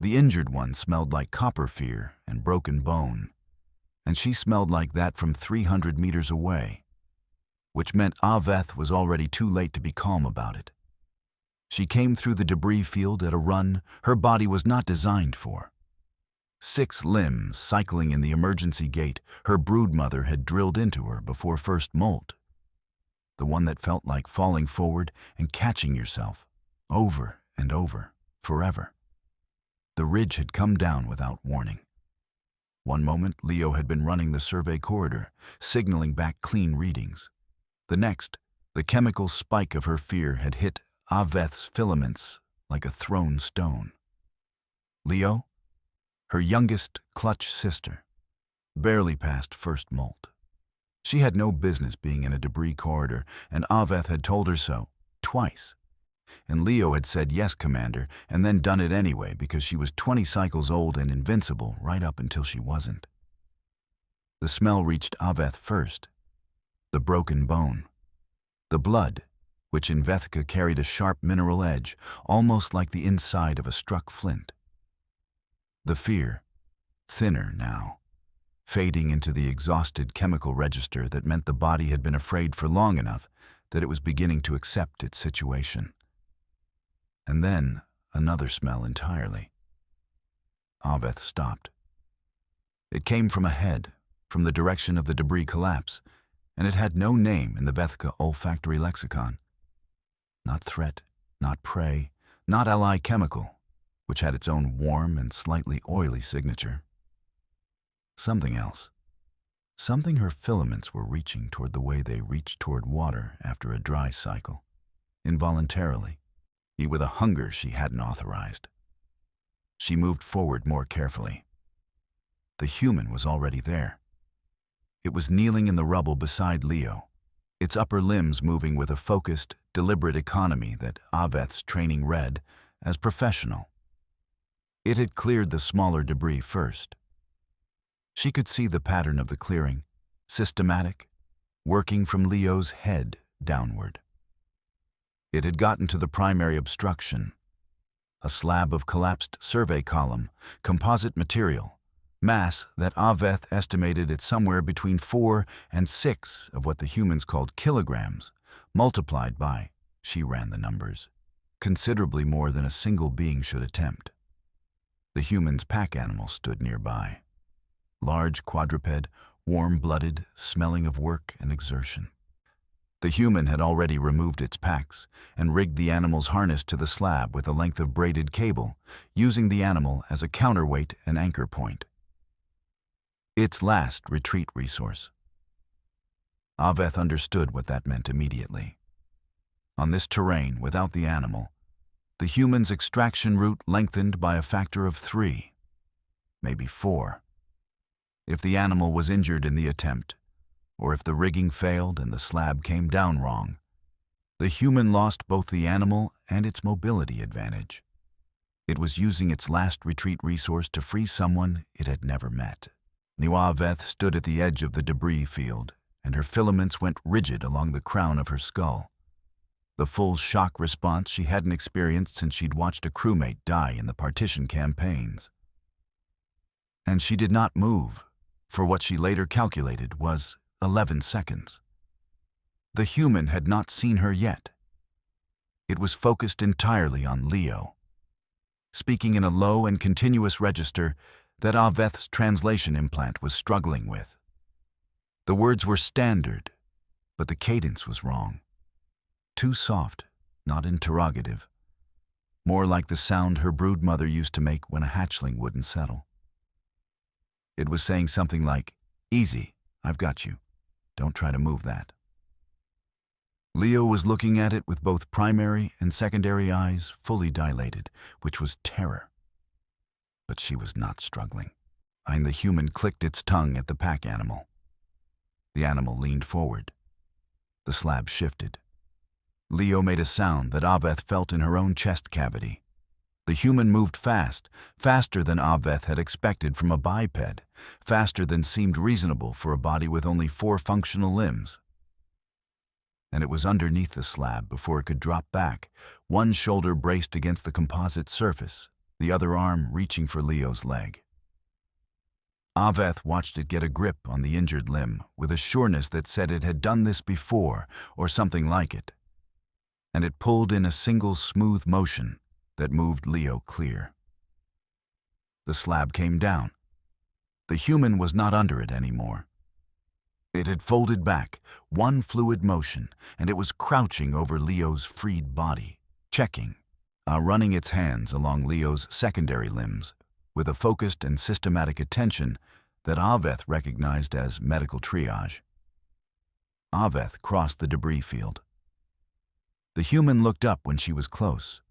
The injured one smelled like copper fear and broken bone, and she smelled like that from 300 meters away, which meant Aveth was already too late to be calm about it. She came through the debris field at a run her body was not designed for. 6 limbs cycling in the emergency gate her broodmother had drilled into her before first molt. The one that felt like falling forward and catching yourself, over and over, forever. The ridge had come down without warning. One moment, Leo had been running the survey corridor, signaling back clean readings. The next, the chemical spike of her fear had hit Aveth's filaments like a thrown stone. Leo, her youngest clutch sister, barely past first molt. She had no business being in a debris corridor, and Aveth had told her so, twice. And Leo had said, "Yes, Commander," and then done it anyway because she was 20 cycles old and invincible right up until she wasn't. The smell reached Aveth first. The broken bone. The blood, which in Vethka carried a sharp mineral edge, almost like the inside of a struck flint. The fear, thinner now, fading into the exhausted chemical register that meant the body had been afraid for long enough that it was beginning to accept its situation. And then another smell entirely. Aveth stopped. It came from ahead, from the direction of the debris collapse, and it had no name in the Vethka olfactory lexicon. Not threat, not prey, not ally chemical, which had its own warm and slightly oily signature. Something else. Something her filaments were reaching toward the way they reached toward water after a dry cycle, involuntarily, with a hunger she hadn't authorized. She moved forward more carefully. The human was already there. It was kneeling in the rubble beside Leo, its upper limbs moving with a focused, deliberate economy that Aveth's training read as professional. It had cleared the smaller debris first. She could see the pattern of the clearing, systematic, working from Leo's head downward. It had gotten to the primary obstruction, a slab of collapsed survey column, composite material, mass that Aveth estimated at somewhere between 4 and 6 of what the humans called kilograms, multiplied by, she ran the numbers, considerably more than a single being should attempt. The human's pack animal stood nearby. Large quadruped, warm-blooded, smelling of work and exertion. The human had already removed its packs and rigged the animal's harness to the slab with a length of braided cable, using the animal as a counterweight and anchor point. Its last retreat resource. Aveth understood what that meant immediately. On this terrain, without the animal, the human's extraction route lengthened by a factor of 3, maybe 4. If the animal was injured in the attempt, or if the rigging failed and the slab came down wrong, the human lost both the animal and its mobility advantage. It was using its last retreat resource to free someone it had never met. Aveth stood at the edge of the debris field, and her filaments went rigid along the crown of her skull. The full shock response she hadn't experienced since she'd watched a crewmate die in the partition campaigns. And she did not move, for what she later calculated was 11 seconds. The human had not seen her yet. It was focused entirely on Leo, speaking in a low and continuous register that Aveth's translation implant was struggling with. The words were standard, but the cadence was wrong. Too soft, not interrogative. More like the sound her broodmother used to make when a hatchling wouldn't settle. It was saying something like, "Easy, I've got you. Don't try to move that." Leo was looking at it with both primary and secondary eyes fully dilated, which was terror. But she was not struggling. And the human clicked its tongue at the pack animal. The animal leaned forward. The slab shifted. Leo made a sound that Aveth felt in her own chest cavity. The human moved fast, faster than Aveth had expected from a biped, faster than seemed reasonable for a body with only 4 functional limbs. And it was underneath the slab before it could drop back, one shoulder braced against the composite surface, the other arm reaching for Leo's leg. Aveth watched it get a grip on the injured limb with a sureness that said it had done this before or something like it, and it pulled in a single smooth motion that moved Leo clear. The slab came down. The human was not under it anymore. It had folded back, one fluid motion, and it was crouching over Leo's freed body, checking, running its hands along Leo's secondary limbs with a focused and systematic attention that Aveth recognized as medical triage. Aveth crossed the debris field. The human looked up when she was close.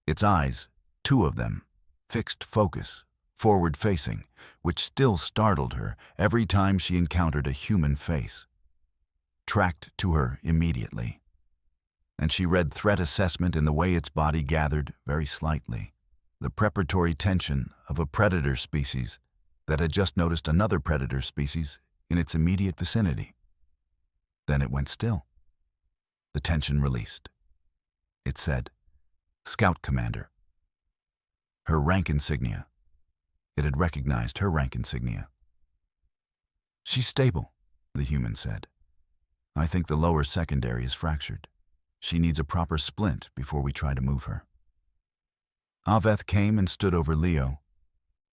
Its eyes, two of them, fixed focus, forward-facing, which still startled her every time she encountered a human face. Tracked to her immediately. And she read threat assessment in the way its body gathered very slightly, the preparatory tension of a predator species that had just noticed another predator species in its immediate vicinity. Then it went still. The tension released. It said, "Scout Commander." Her rank insignia. It had recognized her rank insignia. "She's stable," the human said. "I think the lower secondary is fractured. She needs a proper splint before we try to move her." Aveth came and stood over Leo.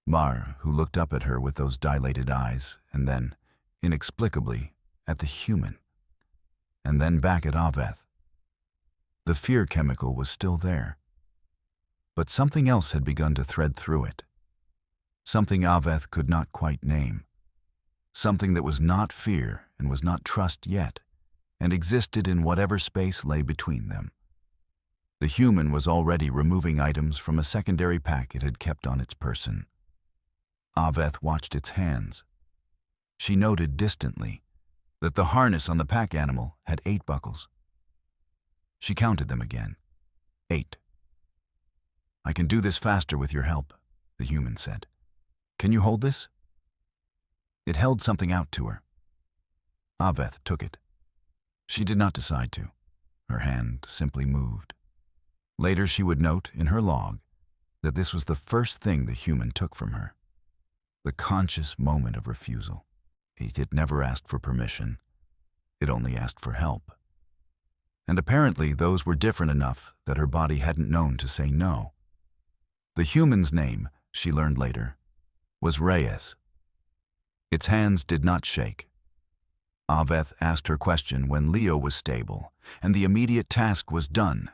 Mar, who looked up at her with those dilated eyes, and then, inexplicably, at the human, and then back at Aveth. The fear chemical was still there, but something else had begun to thread through it. Something Aveth could not quite name. Something that was not fear and was not trust yet, and existed in whatever space lay between them. The human was already removing items from a secondary pack it had kept on its person. Aveth watched its hands. She noted distantly that the harness on the pack animal had 8 buckles. She counted them again. 8. "I can do this faster with your help," the human said. "Can you hold this?" It held something out to her. Aveth took it. She did not decide to. Her hand simply moved. Later she would note in her log that this was the first thing the human took from her. The conscious moment of refusal. It had never asked for permission. It only asked for help. And apparently those were different enough that her body hadn't known to say no. The human's name, she learned later, was Reyes. Its hands did not shake. Aveth asked her question when Leo was stable, and the immediate task was done,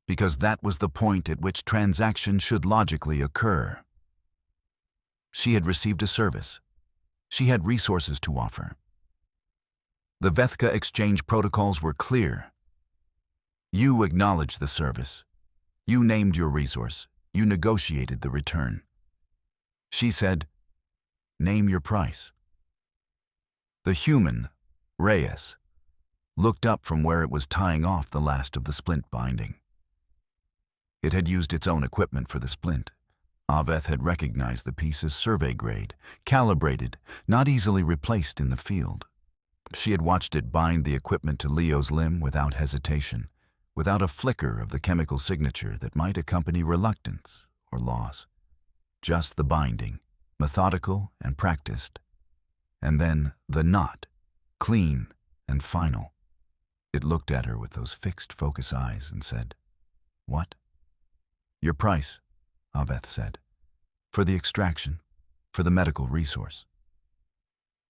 because that was the point at which transaction should logically occur. She had received a service. She had resources to offer. The Vethka exchange protocols were clear. You acknowledged the service. You named your resource. You negotiated the return. She said, "Name your price." The human, Reyes, looked up from where it was tying off the last of the splint binding. It had used its own equipment for the splint. Aveth had recognized the piece as survey grade, calibrated, not easily replaced in the field. She had watched it bind the equipment to Leo's limb without hesitation, without a flicker of the chemical signature that might accompany reluctance or loss. Just the binding, methodical and practiced. And then the knot, clean and final. It looked at her with those fixed focus eyes and said, "What?" "Your price," Aveth said, "for the extraction, for the medical resource."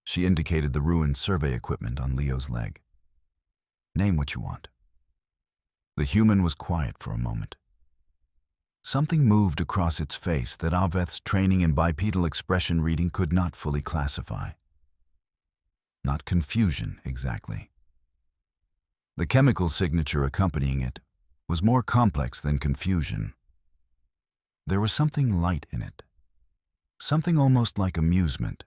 She indicated the ruined survey equipment on Leo's leg. "Name what you want." The human was quiet for a moment. Something moved across its face that Aveth's training in bipedal expression reading could not fully classify. Not confusion, exactly. The chemical signature accompanying it was more complex than confusion. There was something light in it, something almost like amusement.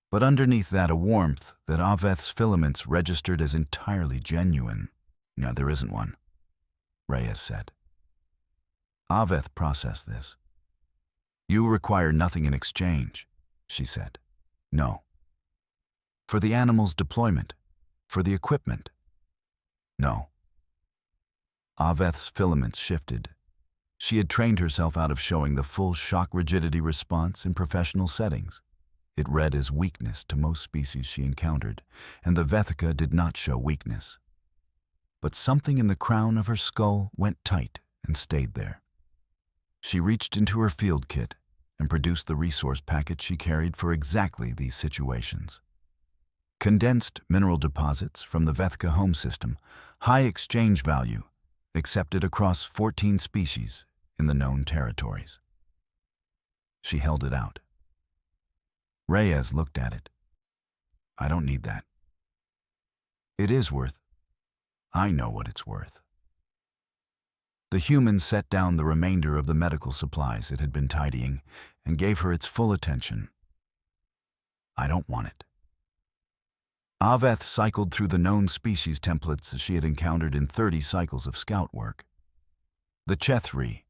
But underneath that a warmth that Aveth's filaments registered as entirely genuine. "No, there isn't one," Reyes said. Aveth processed this. "You require nothing in exchange," she said. "No." "For the animal's deployment, for the equipment?" "No." Aveth's filaments shifted. She had trained herself out of showing the full shock rigidity response in professional settings. It read as weakness to most species she encountered, and the Vethika did not show weakness. But something in the crown of her skull went tight and stayed there. She reached into her field kit and produced the resource packet she carried for exactly these situations. Condensed mineral deposits from the Vethika home system, high exchange value, accepted across 14 species in the known territories. She held it out. Reyes looked at it. I don't need that. It is worth. I know what it's worth. The human set down the remainder of the medical supplies it had been tidying and gave her its full attention. I don't want it. Aveth cycled through the known species templates she had encountered in 30 cycles of scout work. The Chethri,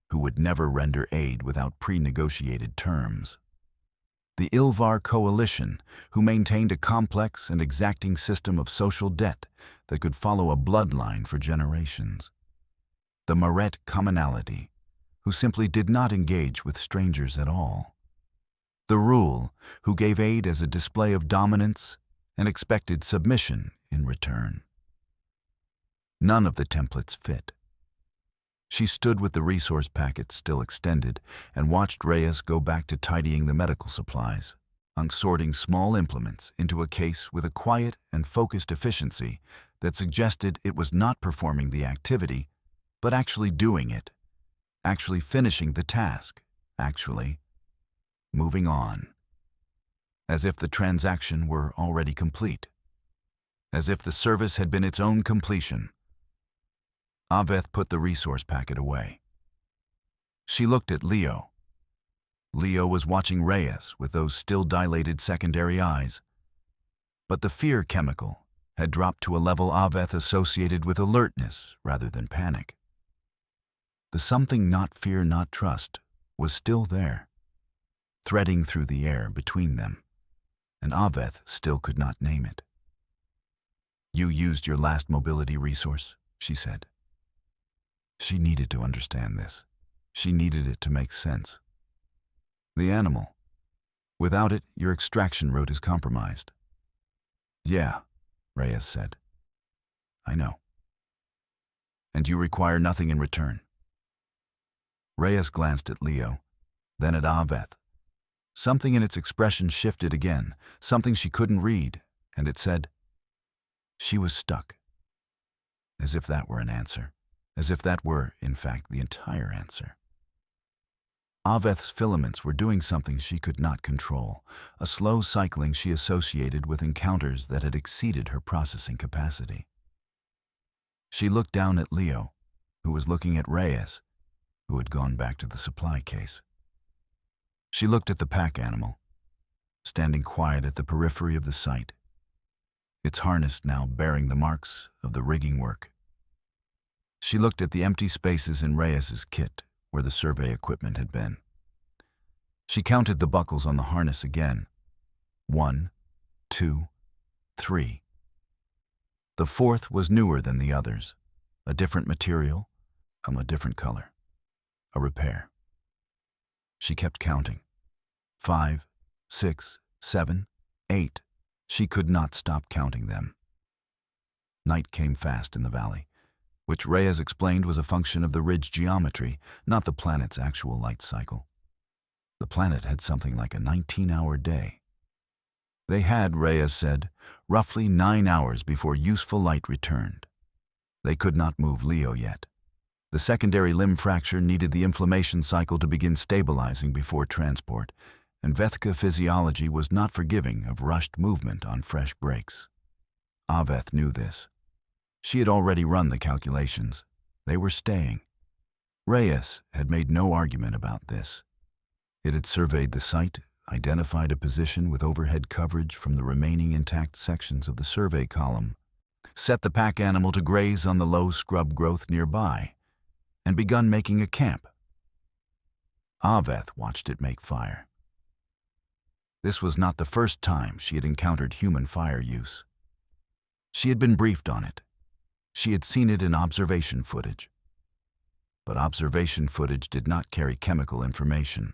who would never render aid without pre-negotiated terms. The Ilvar Coalition, who maintained a complex and exacting system of social debt that could follow a bloodline for generations. The Maret Commonality, who simply did not engage with strangers at all. The Rule, who gave aid as a display of dominance and expected submission in return. None of the templates fit. She stood with the resource packet still extended and watched Reyes go back to tidying the medical supplies, unsorting small implements into a case with a quiet and focused efficiency that suggested it was not performing the activity, but actually doing it, actually finishing the task, actually moving on. As if the transaction were already complete. As if the service had been its own completion. Aveth put the resource packet away. She looked at Leo. Leo was watching Reyes with those still dilated secondary eyes. But the fear chemical had dropped to a level Aveth associated with alertness rather than panic. The something not fear, not trust was still there, threading through the air between them, and Aveth still could not name it. You used your last mobility resource, she said. She needed to understand this. She needed it to make sense. The animal. Without it, your extraction route is compromised. Yeah, Reyes said. I know. And you require nothing in return. Reyes glanced at Leo, then at Aveth. Something in its expression shifted again, something she couldn't read, and it said, she was stuck. As if that were an answer. As if that were, in fact, the entire answer. Aveth's filaments were doing something she could not control, a slow cycling she associated with encounters that had exceeded her processing capacity. She looked down at Leo, who was looking at Reyes, who had gone back to the supply case. She looked at the pack animal, standing quiet at the periphery of the site, its harness now bearing the marks of the rigging work. She looked at the empty spaces in Reyes's kit where the survey equipment had been. She counted the buckles on the harness again. 1, 2, 3. The fourth was newer than the others, a different material, a different color, a repair. She kept counting. 5, 6, 7, 8. She could not stop counting them. Night came fast in the valley, which Reyes explained was a function of the ridge geometry, not the planet's actual light cycle. The planet had something like a 19-hour day. They had, Reyes said, roughly 9 hours before useful light returned. They could not move Leo yet. The secondary limb fracture needed the inflammation cycle to begin stabilizing before transport, and Vethika physiology was not forgiving of rushed movement on fresh breaks. Aveth knew this. She had already run the calculations. They were staying. Reyes had made no argument about this. It had surveyed the site, identified a position with overhead coverage from the remaining intact sections of the survey column, set the pack animal to graze on the low scrub growth nearby, and begun making a camp. Aveth watched it make fire. This was not the first time she had encountered human fire use. She had been briefed on it. She had seen it in observation footage. but observation footage did not carry chemical information,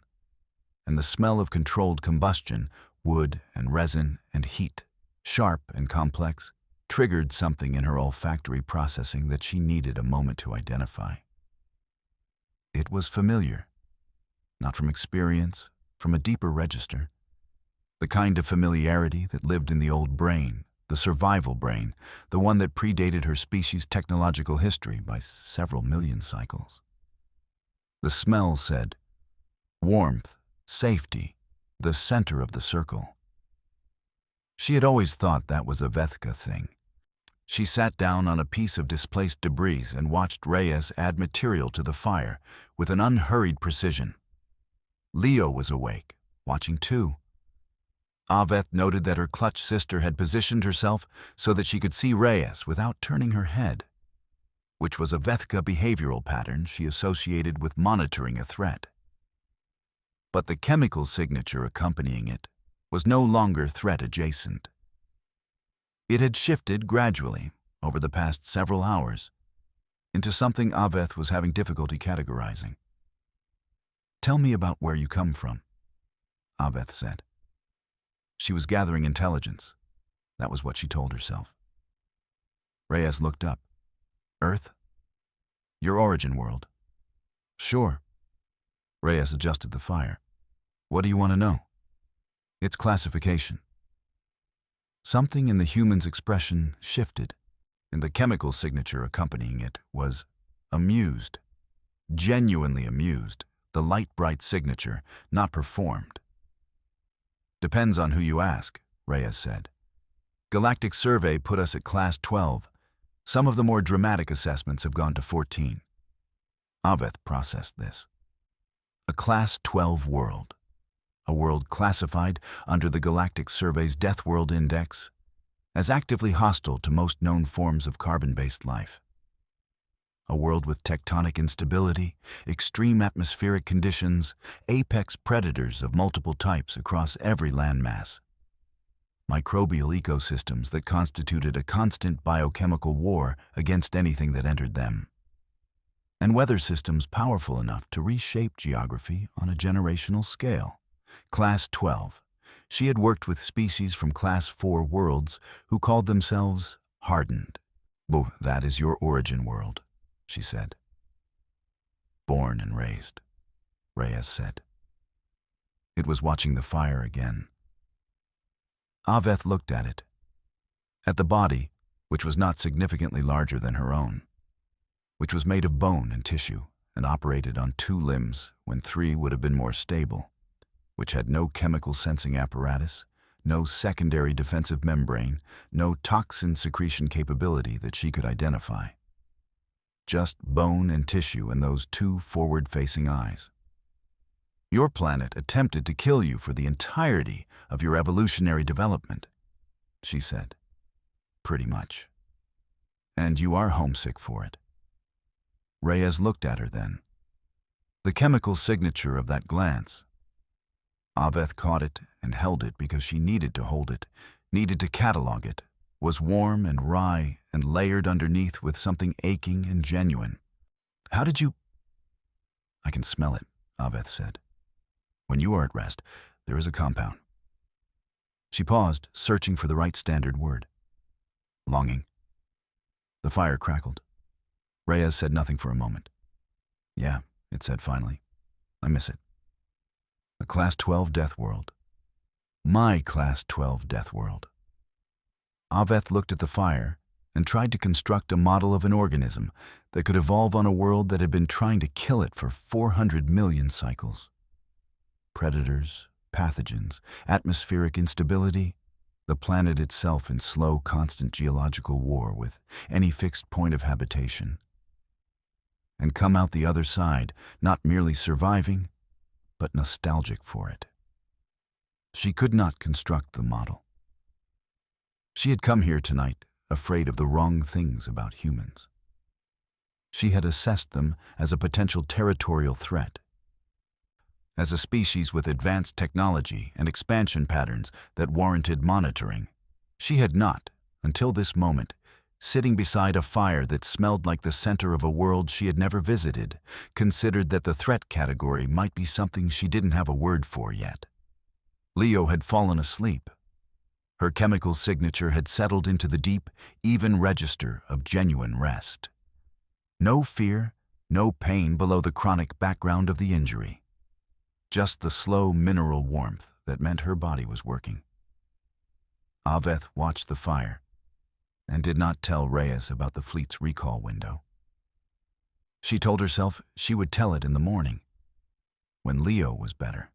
and the smell of controlled combustion, wood and resin and heat, sharp and complex, triggered something in her olfactory processing that she needed a moment to identify. It was familiar, not from experience, from a deeper register, the kind of familiarity that lived in the old brain, the survival brain, the one that predated her species' technological history by several million cycles. The smell said, warmth, safety, the center of the circle. She had always thought that was a Vethka thing. She sat down on a piece of displaced debris and watched Reyes add material to the fire with an unhurried precision. Leo was awake, watching too. Aveth noted that her clutch sister had positioned herself so that she could see Reyes without turning her head, which was a Vethka behavioral pattern she associated with monitoring a threat. But the chemical signature accompanying it was no longer threat-adjacent. It had shifted gradually, over the past several hours, into something Aveth was having difficulty categorizing. "Tell me about where you come from," Aveth said. She was gathering intelligence. That was what she told herself. Reyes looked up. "Earth? Your origin world?" "Sure." Reyes adjusted the fire. "What do you want to know?" "Its classification." Something in the human's expression shifted, and the chemical signature accompanying it was amused. Genuinely amused, the light-bright signature, not performed. "Depends on who you ask," Reyes said. "Galactic survey put us at Class 12. Some of the more dramatic assessments have gone to 14. Aveth processed this. A Class 12 world. A world classified under the Galactic Survey's Death World Index as actively hostile to most known forms of carbon-based life. A world with tectonic instability, extreme atmospheric conditions, apex predators of multiple types across every landmass. Microbial ecosystems that constituted a constant biochemical war against anything that entered them. And weather systems powerful enough to reshape geography on a generational scale. Class 12. She had worked with species from Class 4 worlds who called themselves hardened. "That is your origin world," she said. "Born and raised," Reyes said. It was watching the fire again. Aveth looked at it. At the body, which was not significantly larger than her own, which was made of bone and tissue and operated on 2 limbs when 3 would have been more stable, which had no chemical sensing apparatus, no secondary defensive membrane, no toxin secretion capability that she could identify. Just bone and tissue and those 2 forward-facing eyes. "Your planet attempted to kill you for the entirety of your evolutionary development," she said. "Pretty much. And you are homesick for it." Reyes looked at her then. The chemical signature of that glance. Aveth caught it and held it because she needed to hold it, needed to catalog it, was warm and wry and layered underneath with something aching and genuine. "How did you—" "I can smell it," Aveth said. "When you are at rest, there is a compound." She paused, searching for the right standard word. "Longing." The fire crackled. Reyes said nothing for a moment. "Yeah," it said finally. "I miss it. A Class 12 death world. My Class 12 death world." Aveth looked at the fire and tried to construct a model of an organism that could evolve on a world that had been trying to kill it for 400 million cycles. Predators, pathogens, atmospheric instability, the planet itself in slow, constant geological war with any fixed point of habitation. And come out the other side, not merely surviving, but nostalgic for it. She could not construct the model. She had come here tonight afraid of the wrong things about humans. She had assessed them as a potential territorial threat, as a species with advanced technology and expansion patterns that warranted monitoring. She had not, until this moment, sitting beside a fire that smelled like the center of a world she had never visited, considered that the threat category might be something she didn't have a word for yet. Leo had fallen asleep. Her chemical signature had settled into the deep, even register of genuine rest. No fear, no pain below the chronic background of the injury. Just the slow mineral warmth that meant her body was working. Aveth watched the fire and did not tell Reyes about the fleet's recall window. She told herself she would tell it in the morning, when Leo was better.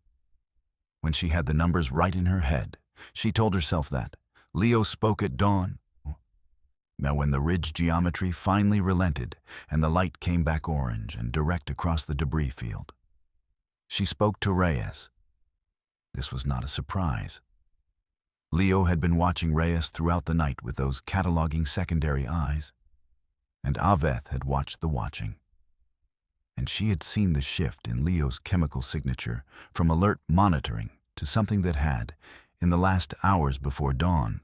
When she had the numbers right in her head, she told herself that. Leo spoke at dawn. Now when the ridge geometry finally relented and the light came back orange and direct across the debris field, she spoke to Reyes. This was not a surprise. Leo had been watching Reyes throughout the night with those cataloging secondary eyes, and Aveth had watched the watching. And she had seen the shift in Leo's chemical signature from alert monitoring to something that had, in the last hours before dawn,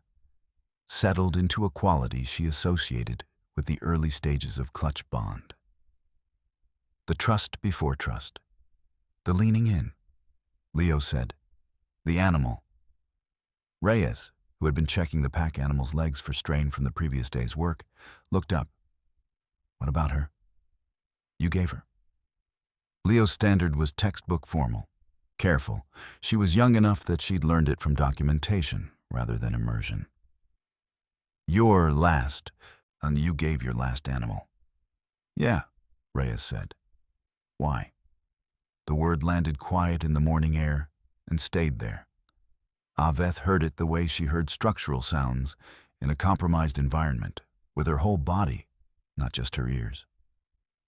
settled into a quality she associated with the early stages of clutch bond. The trust before trust. The leaning in. Leo said, "The animal." Reyes, who had been checking the pack animal's legs for strain from the previous day's work, looked up. "What about her?" "You gave her." Leo's standard was textbook formal, careful. She was young enough that she'd learned it from documentation rather than immersion. "Your last, and you gave your last animal." "Yeah," Reyes said. "Why?" The word landed quiet in the morning air and stayed there. Aveth heard it the way she heard structural sounds in a compromised environment, with her whole body, not just her ears.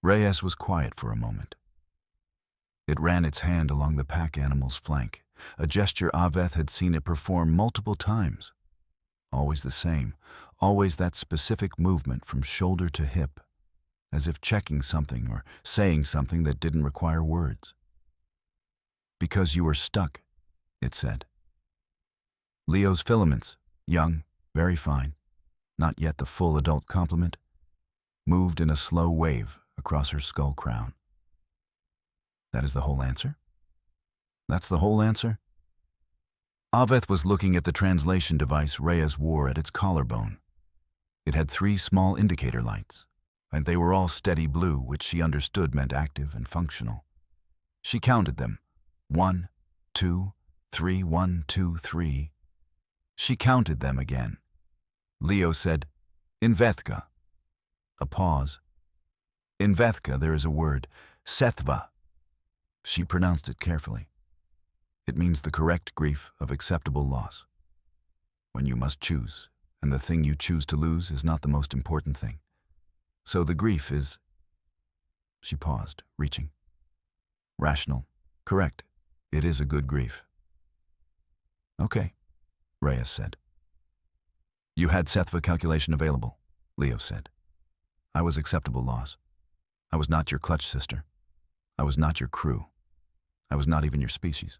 Reyes was quiet for a moment. It ran its hand along the pack animal's flank, a gesture Aveth had seen it perform multiple times. Always the same, always that specific movement from shoulder to hip, as if checking something or saying something that didn't require words. "Because you were stuck," it said. Leo's filaments, young, very fine, not yet the full adult complement, moved in a slow wave across her skull crown. "That is the whole answer?" "That's the whole answer?" Aveth was looking at the translation device Reyes wore at its collarbone. It had 3 small indicator lights, and they were all steady blue, which she understood meant active and functional. She counted them. 1, 2, 3, 1, 2, 3. She counted them again. Leo said, "In Vethka." A pause. "In Vethka there is a word, Sethva." She pronounced it carefully. It means the correct grief of acceptable loss. When you must choose, and the thing you choose to lose is not the most important thing. So the grief is... She paused, reaching. "Rational. Correct. It is a good grief." "Okay," Reyes said. "You had Sethva calculation available," Leo said. "I was acceptable loss. I was not your clutch sister. I was not your crew. I was not even your species."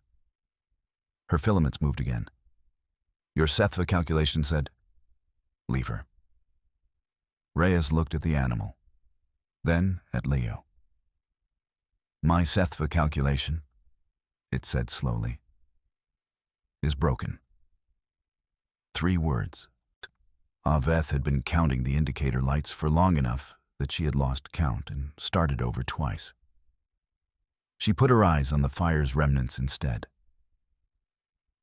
Her filaments moved again. "Your Sethva calculation said, leave her." Reyes looked at the animal, then at Leo. "My Sethva calculation," it said slowly, "is broken." 3 words. Aveth had been counting the indicator lights for long enough that she had lost count and started over twice. She put her eyes on the fire's remnants instead.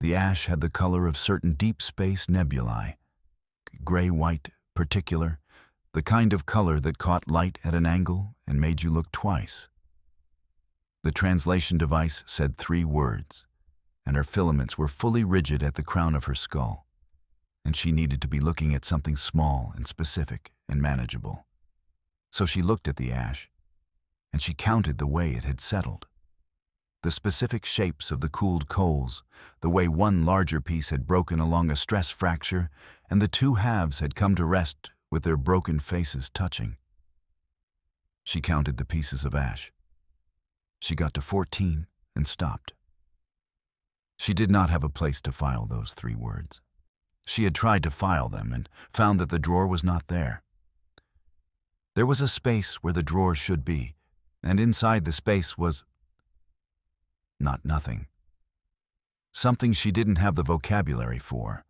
The ash had the color of certain deep space nebulae, gray-white, particular, the kind of color that caught light at an angle and made you look twice. The translation device said 3 words, and her filaments were fully rigid at the crown of her skull, and she needed to be looking at something small and specific and manageable. So she looked at the ash, and she counted the way it had settled. The specific shapes of the cooled coals, the way one larger piece had broken along a stress fracture, and the 2 halves had come to rest with their broken faces touching. She counted the pieces of ash. She got to 14 and stopped. She did not have a place to file those 3 words. She had tried to file them and found that the drawer was not there. There was a space where the drawer should be, and inside the space was not nothing. Something she didn't have the vocabulary for.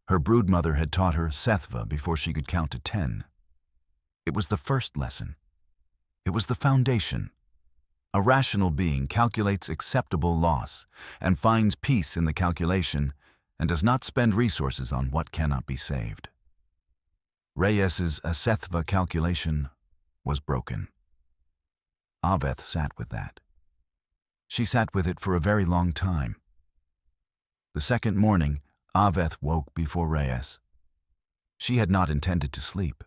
Her broodmother had taught her Sethva before she could count to 10. It was the first lesson. It was the foundation. A rational being calculates acceptable loss and finds peace in the calculation and does not spend resources on what cannot be saved. Reyes's Sethva calculation was broken. Aveth sat with that. She sat with it for a very long time. The second morning, Aveth woke before Reyes. She had not intended to sleep.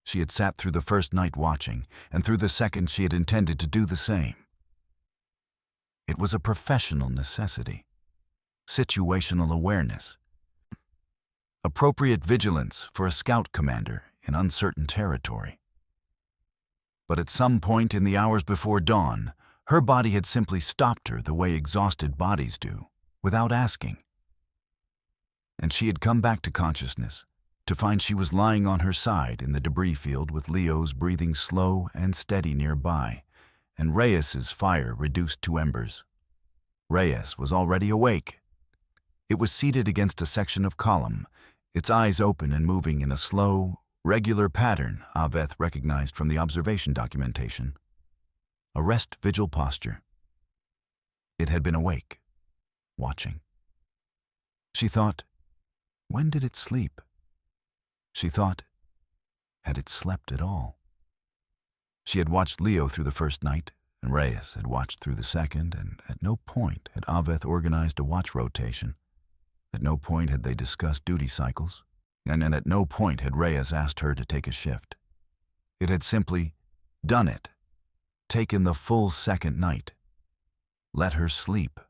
She had sat through the first night watching, and through the second she had intended to do the same. It was a professional necessity. Situational awareness. Appropriate vigilance for a scout commander in uncertain territory. But at some point in the hours before dawn, her body had simply stopped her the way exhausted bodies do, without asking. And she had come back to consciousness to find she was lying on her side in the debris field with Leo's breathing slow and steady nearby, and Reyes's fire reduced to embers. Reyes was already awake. It was seated against a section of column, its eyes open and moving in a slow, regular pattern Aveth recognized from the observation documentation. A rest-vigil posture. It had been awake, watching. She thought, when did it sleep? She thought, had it slept at all? She had watched Leo through the first night, and Reyes had watched through the second, and at no point had Aveth organized a watch rotation. At no point had they discussed duty cycles, and at no point had Reyes asked her to take a shift. It had simply done it, taken the full second night, let her sleep.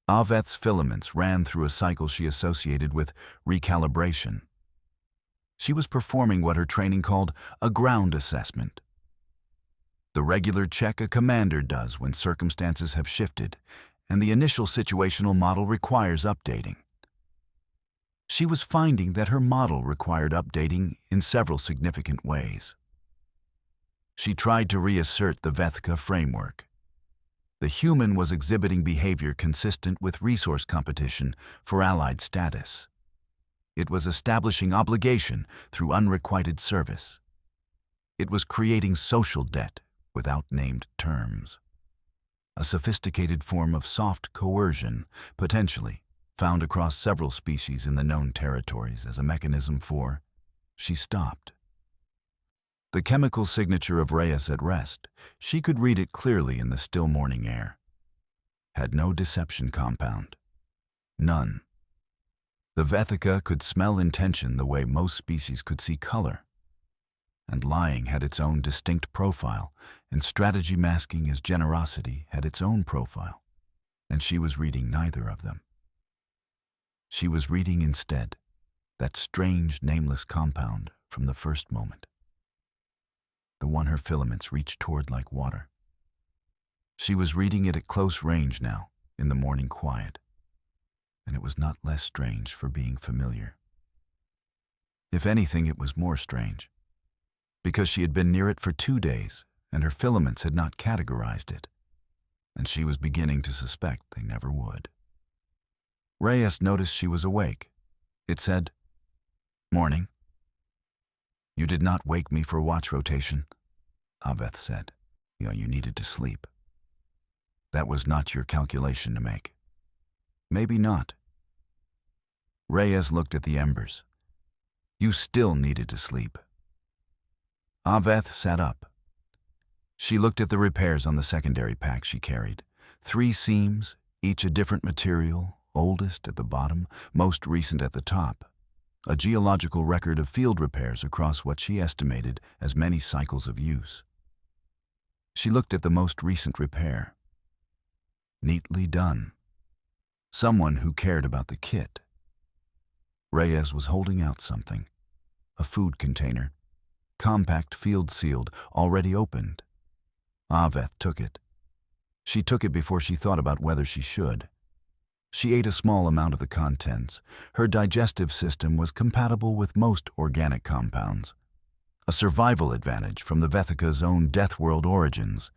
Aveth's filaments ran through a cycle she associated with recalibration. She was performing what her training called a ground assessment. The regular check a commander does when circumstances have shifted, and the initial situational model requires updating. She was finding that her model required updating in several significant ways. She tried to reassert the Vethka framework. The human was exhibiting behavior consistent with resource competition for allied status. It was establishing obligation through unrequited service. It was creating social debt without named terms. A sophisticated form of soft coercion, potentially, found across several species in the known territories as a mechanism for, she stopped. The chemical signature of Reyes at rest, she could read it clearly in the still morning air. Had no deception compound. None. The Vethika could smell intention the way most species could see color. And lying had its own distinct profile, and strategy masking as generosity had its own profile, and she was reading neither of them. She was reading instead that strange, nameless compound from the first moment, the one her filaments reached toward like water. She was reading it at close range now, in the morning quiet, and it was not less strange for being familiar. If anything, it was more strange, because she had been near it for 2 days, and her filaments had not categorized it, and she was beginning to suspect they never would. Reyes noticed she was awake. It said, "Morning." "You did not wake me for watch rotation," Aveth said. "You needed to sleep. That was not your calculation to make." "Maybe not." Reyes looked at the embers. "You still needed to sleep." Aveth sat up. She looked at the repairs on the secondary pack she carried. 3 seams, each a different material, oldest at the bottom, most recent at the top. A geological record of field repairs across what she estimated as many cycles of use. She looked at the most recent repair. Neatly done. Someone who cared about the kit. Reyes was holding out something. A food container. Compact, field-sealed, already opened. Aveth took it. She took it before she thought about whether she should. She ate a small amount of the contents. Her digestive system was compatible with most organic compounds. a survival advantage from the Vethika's own Death World origins,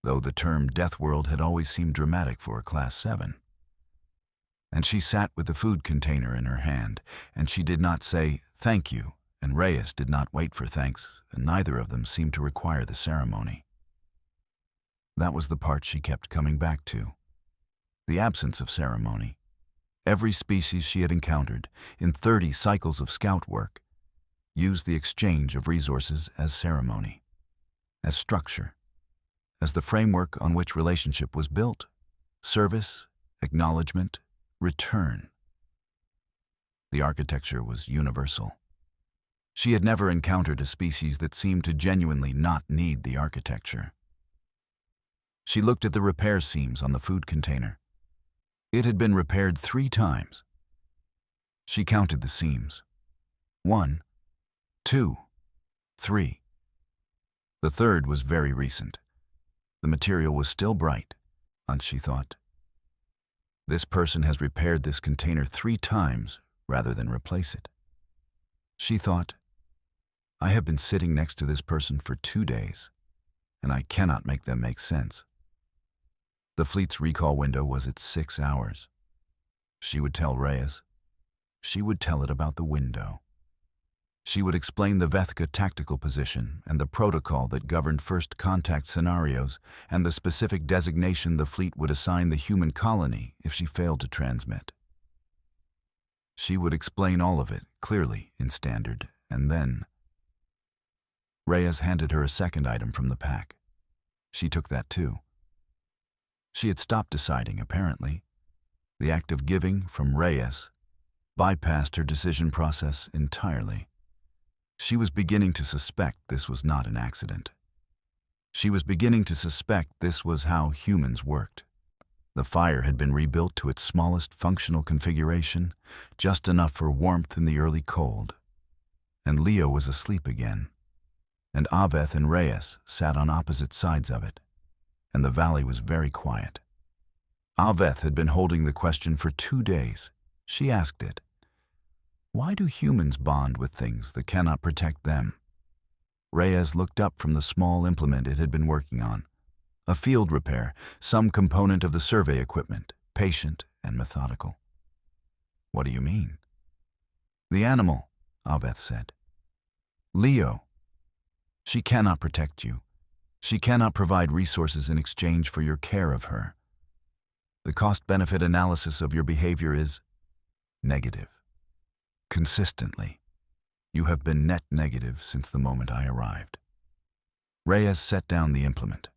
though the term Death World had always seemed dramatic for a Class 7. And she sat with the food container in her hand, and she did not say, "Thank you," and Reyes did not wait for thanks, and neither of them seemed to require the ceremony. That was the part she kept coming back to. The absence of ceremony. Every species she had encountered, in 30 cycles of scout work, used the exchange of resources as ceremony, as structure, as the framework on which relationship was built: service, acknowledgement, return. The architecture was universal. She had never encountered a species that seemed to genuinely not need the architecture. She looked at the repair seams on the food container. It had been repaired 3 times. She counted the seams. 1, 2, 3. The third was very recent. The material was still bright, and she thought, "This person has repaired this container 3 times rather than replace it." She thought, "I have been sitting next to this person for 2 days, and I cannot make them make sense." The fleet's recall window was at 6 hours. She would tell Reyes. She would tell it about the window. She would explain the Vethika tactical position and the protocol that governed first contact scenarios and the specific designation the fleet would assign the human colony if she failed to transmit. She would explain all of it clearly in standard, and then Reyes handed her a second item from the pack. She took that too. She had stopped deciding, apparently. The act of giving from Reyes bypassed her decision process entirely. She was beginning to suspect this was not an accident. She was beginning to suspect this was how humans worked. The fire had been rebuilt to its smallest functional configuration, just enough for warmth in the early cold. And Leo was asleep again. And Aveth and Reyes sat on opposite sides of it. And the valley was very quiet. Aveth had been holding the question for 2 days. She asked it, "Why do humans bond with things that cannot protect them?" Reyes looked up from the small implement it had been working on. A field repair, some component of the survey equipment, patient and methodical. "What do you mean?" "The animal," Aveth said. "Leo. She cannot protect you. She cannot provide resources in exchange for your care of her. The cost-benefit analysis of your behavior is negative. Consistently. You have been net negative since the moment I arrived." Reyes set down the implement.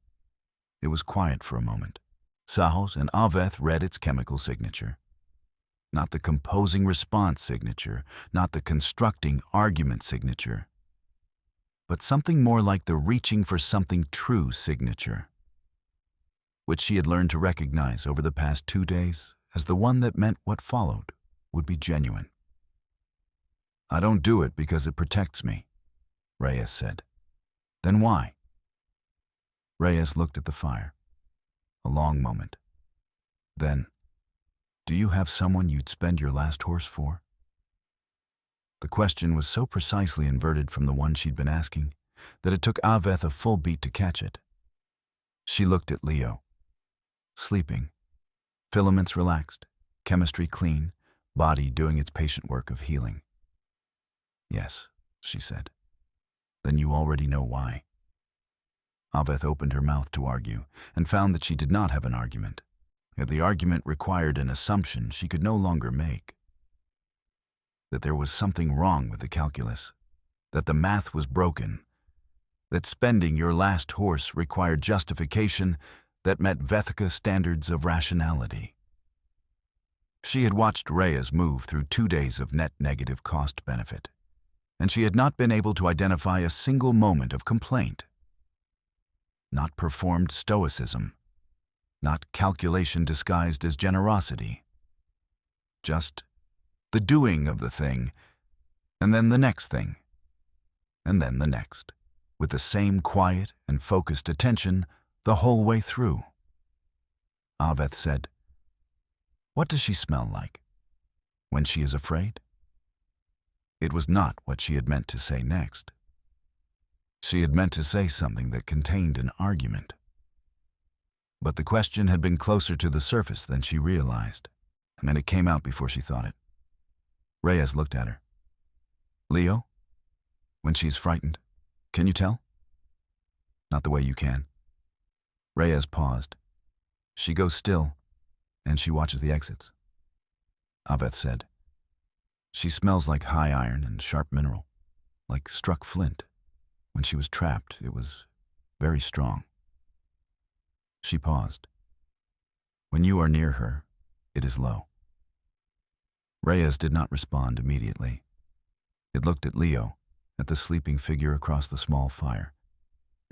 It was quiet for a moment. Sahos and Aveth read its chemical signature. Not the composing response signature, not the constructing argument signature, but something more like the reaching for something true signature, which she had learned to recognize over the past 2 days as the one that meant what followed would be genuine. "I don't do it because it protects me," Reyes said. "Then why?" Reyes looked at the fire. A long moment. Then, "Do you have someone you'd spend your last horse for?" The question was so precisely inverted from the one she'd been asking that it took Aveth a full beat to catch it. She looked at Leo. Sleeping. Filaments relaxed, chemistry clean, body doing its patient work of healing. "Yes," she said. "Then you already know why." Aveth opened her mouth to argue and found that she did not have an argument. Yet the argument required an assumption she could no longer make. That there was something wrong with the calculus, that the math was broken, that spending your last horse required justification that met Vethika standards of rationality. She had watched Reyes move through 2 days of net negative cost-benefit, and she had not been able to identify a single moment of complaint. Not performed stoicism, not calculation disguised as generosity. Just the doing of the thing, and then the next thing, and then the next, with the same quiet and focused attention the whole way through. Aveth said, "What does she smell like? When she is afraid?" It was not what she had meant to say next. She had meant to say something that contained an argument. But the question had been closer to the surface than she realized, and it came out before she thought it. Reyes looked at her. Leo? When she's frightened, can you tell? Not the way you can. Reyes paused. She goes still, and she watches the exits. Aveth said. She smells like high iron and sharp mineral, like struck flint. When she was trapped, it was very strong. She paused. When you are near her, it is low. Reyes did not respond immediately. It looked at Leo, at the sleeping figure across the small fire,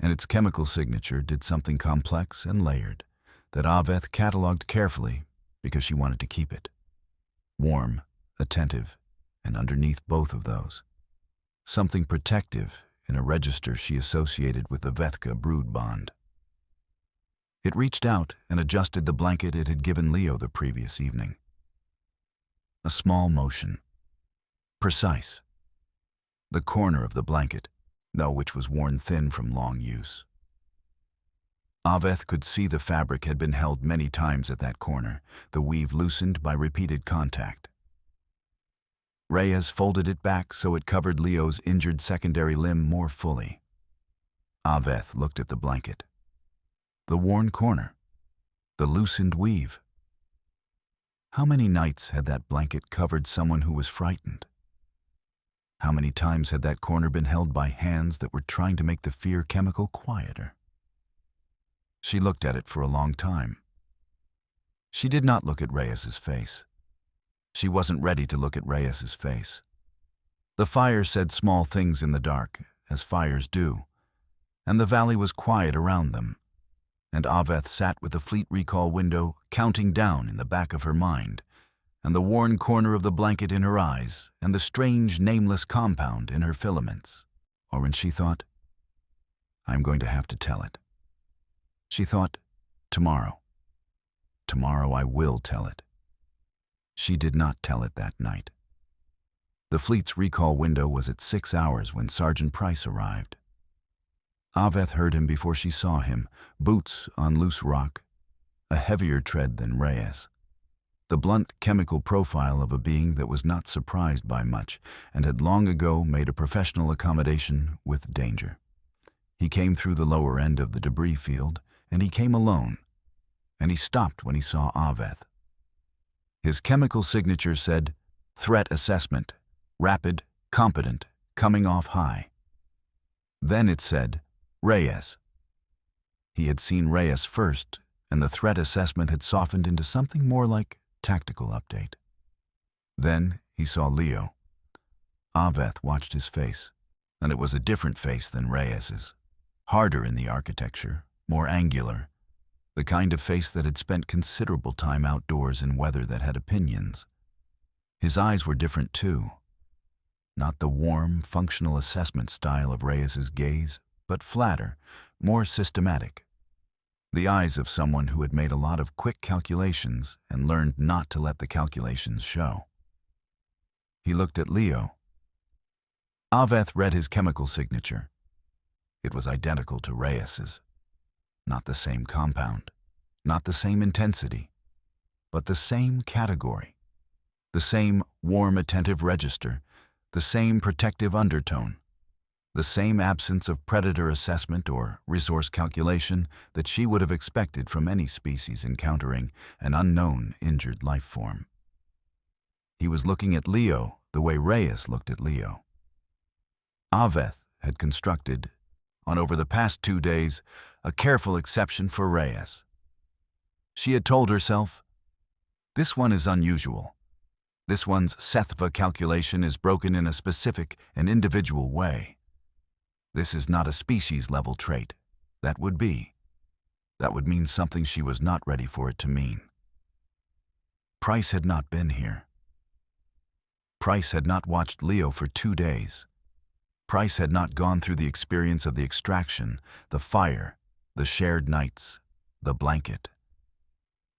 and its chemical signature did something complex and layered that Aveth cataloged carefully because she wanted to keep it. Warm, attentive, and underneath both of those, something protective in a register she associated with the Vethka brood bond. It reached out and adjusted the blanket it had given Leo the previous evening. A small motion. Precise. The corner of the blanket, though which was worn thin from long use. Aveth could see the fabric had been held many times at that corner, the weave loosened by repeated contact. Reyes folded it back so it covered Leo's injured secondary limb more fully. Aveth looked at the blanket. The worn corner. The loosened weave. How many nights had that blanket covered someone who was frightened? How many times had that corner been held by hands that were trying to make the fear chemical quieter? She looked at it for a long time. She did not look at Reyes's face. She wasn't ready to look at Reyes's face. The fire said small things in the dark, as fires do, and the valley was quiet around them, and Aveth sat with the fleet recall window counting down in the back of her mind, and the worn corner of the blanket in her eyes, and the strange, nameless compound in her filaments. Or when she thought, I'm going to have to tell it. She thought, tomorrow. Tomorrow I will tell it. She did not tell it that night. The fleet's recall window was at 6 hours when Sergeant Price arrived. Aveth heard him before she saw him, boots on loose rock, a heavier tread than Reyes. The blunt chemical profile of a being that was not surprised by much and had long ago made a professional accommodation with danger. He came through the lower end of the debris field, and he came alone, and he stopped when he saw Aveth. His chemical signature said, Threat Assessment, Rapid, Competent, Coming Off High. Then it said, Reyes. He had seen Reyes first, and the threat assessment had softened into something more like tactical update. Then he saw Leo. Aveth watched his face, and it was a different face than Reyes's. Harder in the architecture, more angular, the kind of face that had spent considerable time outdoors in weather that had opinions. His eyes were different too. Not the warm, functional assessment style of Reyes's gaze, but flatter, more systematic. The eyes of someone who had made a lot of quick calculations and learned not to let the calculations show. He looked at Leo. Aveth read his chemical signature. It was identical to Reyes's. Not the same compound, not the same intensity, but the same category, the same warm attentive register, the same protective undertone, the same absence of predator assessment or resource calculation that she would have expected from any species encountering an unknown injured life form. He was looking at Leo the way Reyes looked at Leo. Aveth had constructed, on over the past 2 days, a careful exception for Reyes. She had told herself, this one is unusual. This one's Sethva calculation is broken in a specific and individual way. This is not a species-level trait. That would mean something she was not ready for it to mean. Price had not been here. Price had not watched Leo for 2 days. Price had not gone through the experience of the extraction, the fire, the shared nights, the blanket.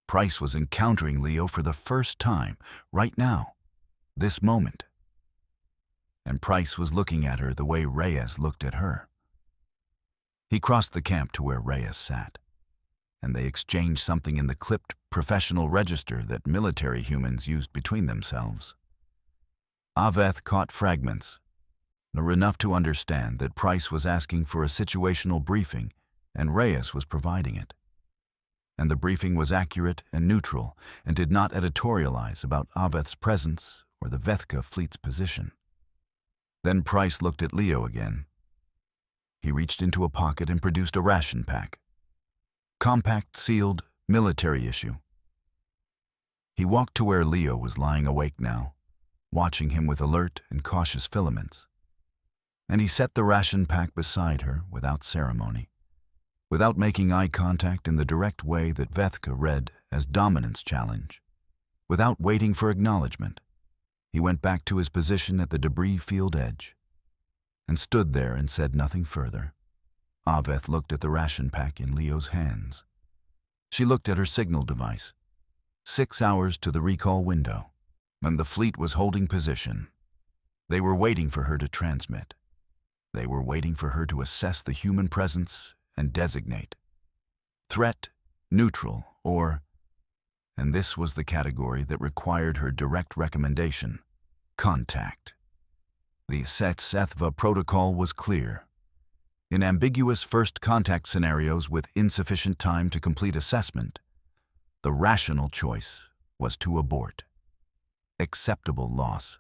Price was encountering Leo for the first time, right now, this moment. And Price was looking at her the way Reyes looked at her. He crossed the camp to where Reyes sat, and they exchanged something in the clipped professional register that military humans used between themselves. Aveth caught fragments, nor enough to understand that Price was asking for a situational briefing and Reyes was providing it. And the briefing was accurate and neutral and did not editorialize about Aveth's presence or the Vethka fleet's position. Then Price looked at Leo again. He reached into a pocket and produced a ration pack. Compact, sealed, military issue. He walked to where Leo was lying awake now, watching him with alert and cautious filaments. And he set the ration pack beside her without ceremony, without making eye contact in the direct way that Vethka read as dominance challenge. Without waiting for acknowledgement, he went back to his position at the debris field edge and stood there and said nothing further. Aveth looked at the ration pack in Leo's hands. She looked at her signal device. 6 hours to the recall window, and the fleet was holding position. They were waiting for her to transmit. They were waiting for her to assess the human presence and designate threat, neutral, or, and this was the category that required her direct recommendation, contact. The Sethva protocol was clear. In ambiguous first contact scenarios with insufficient time to complete assessment, the rational choice was to abort. Acceptable loss.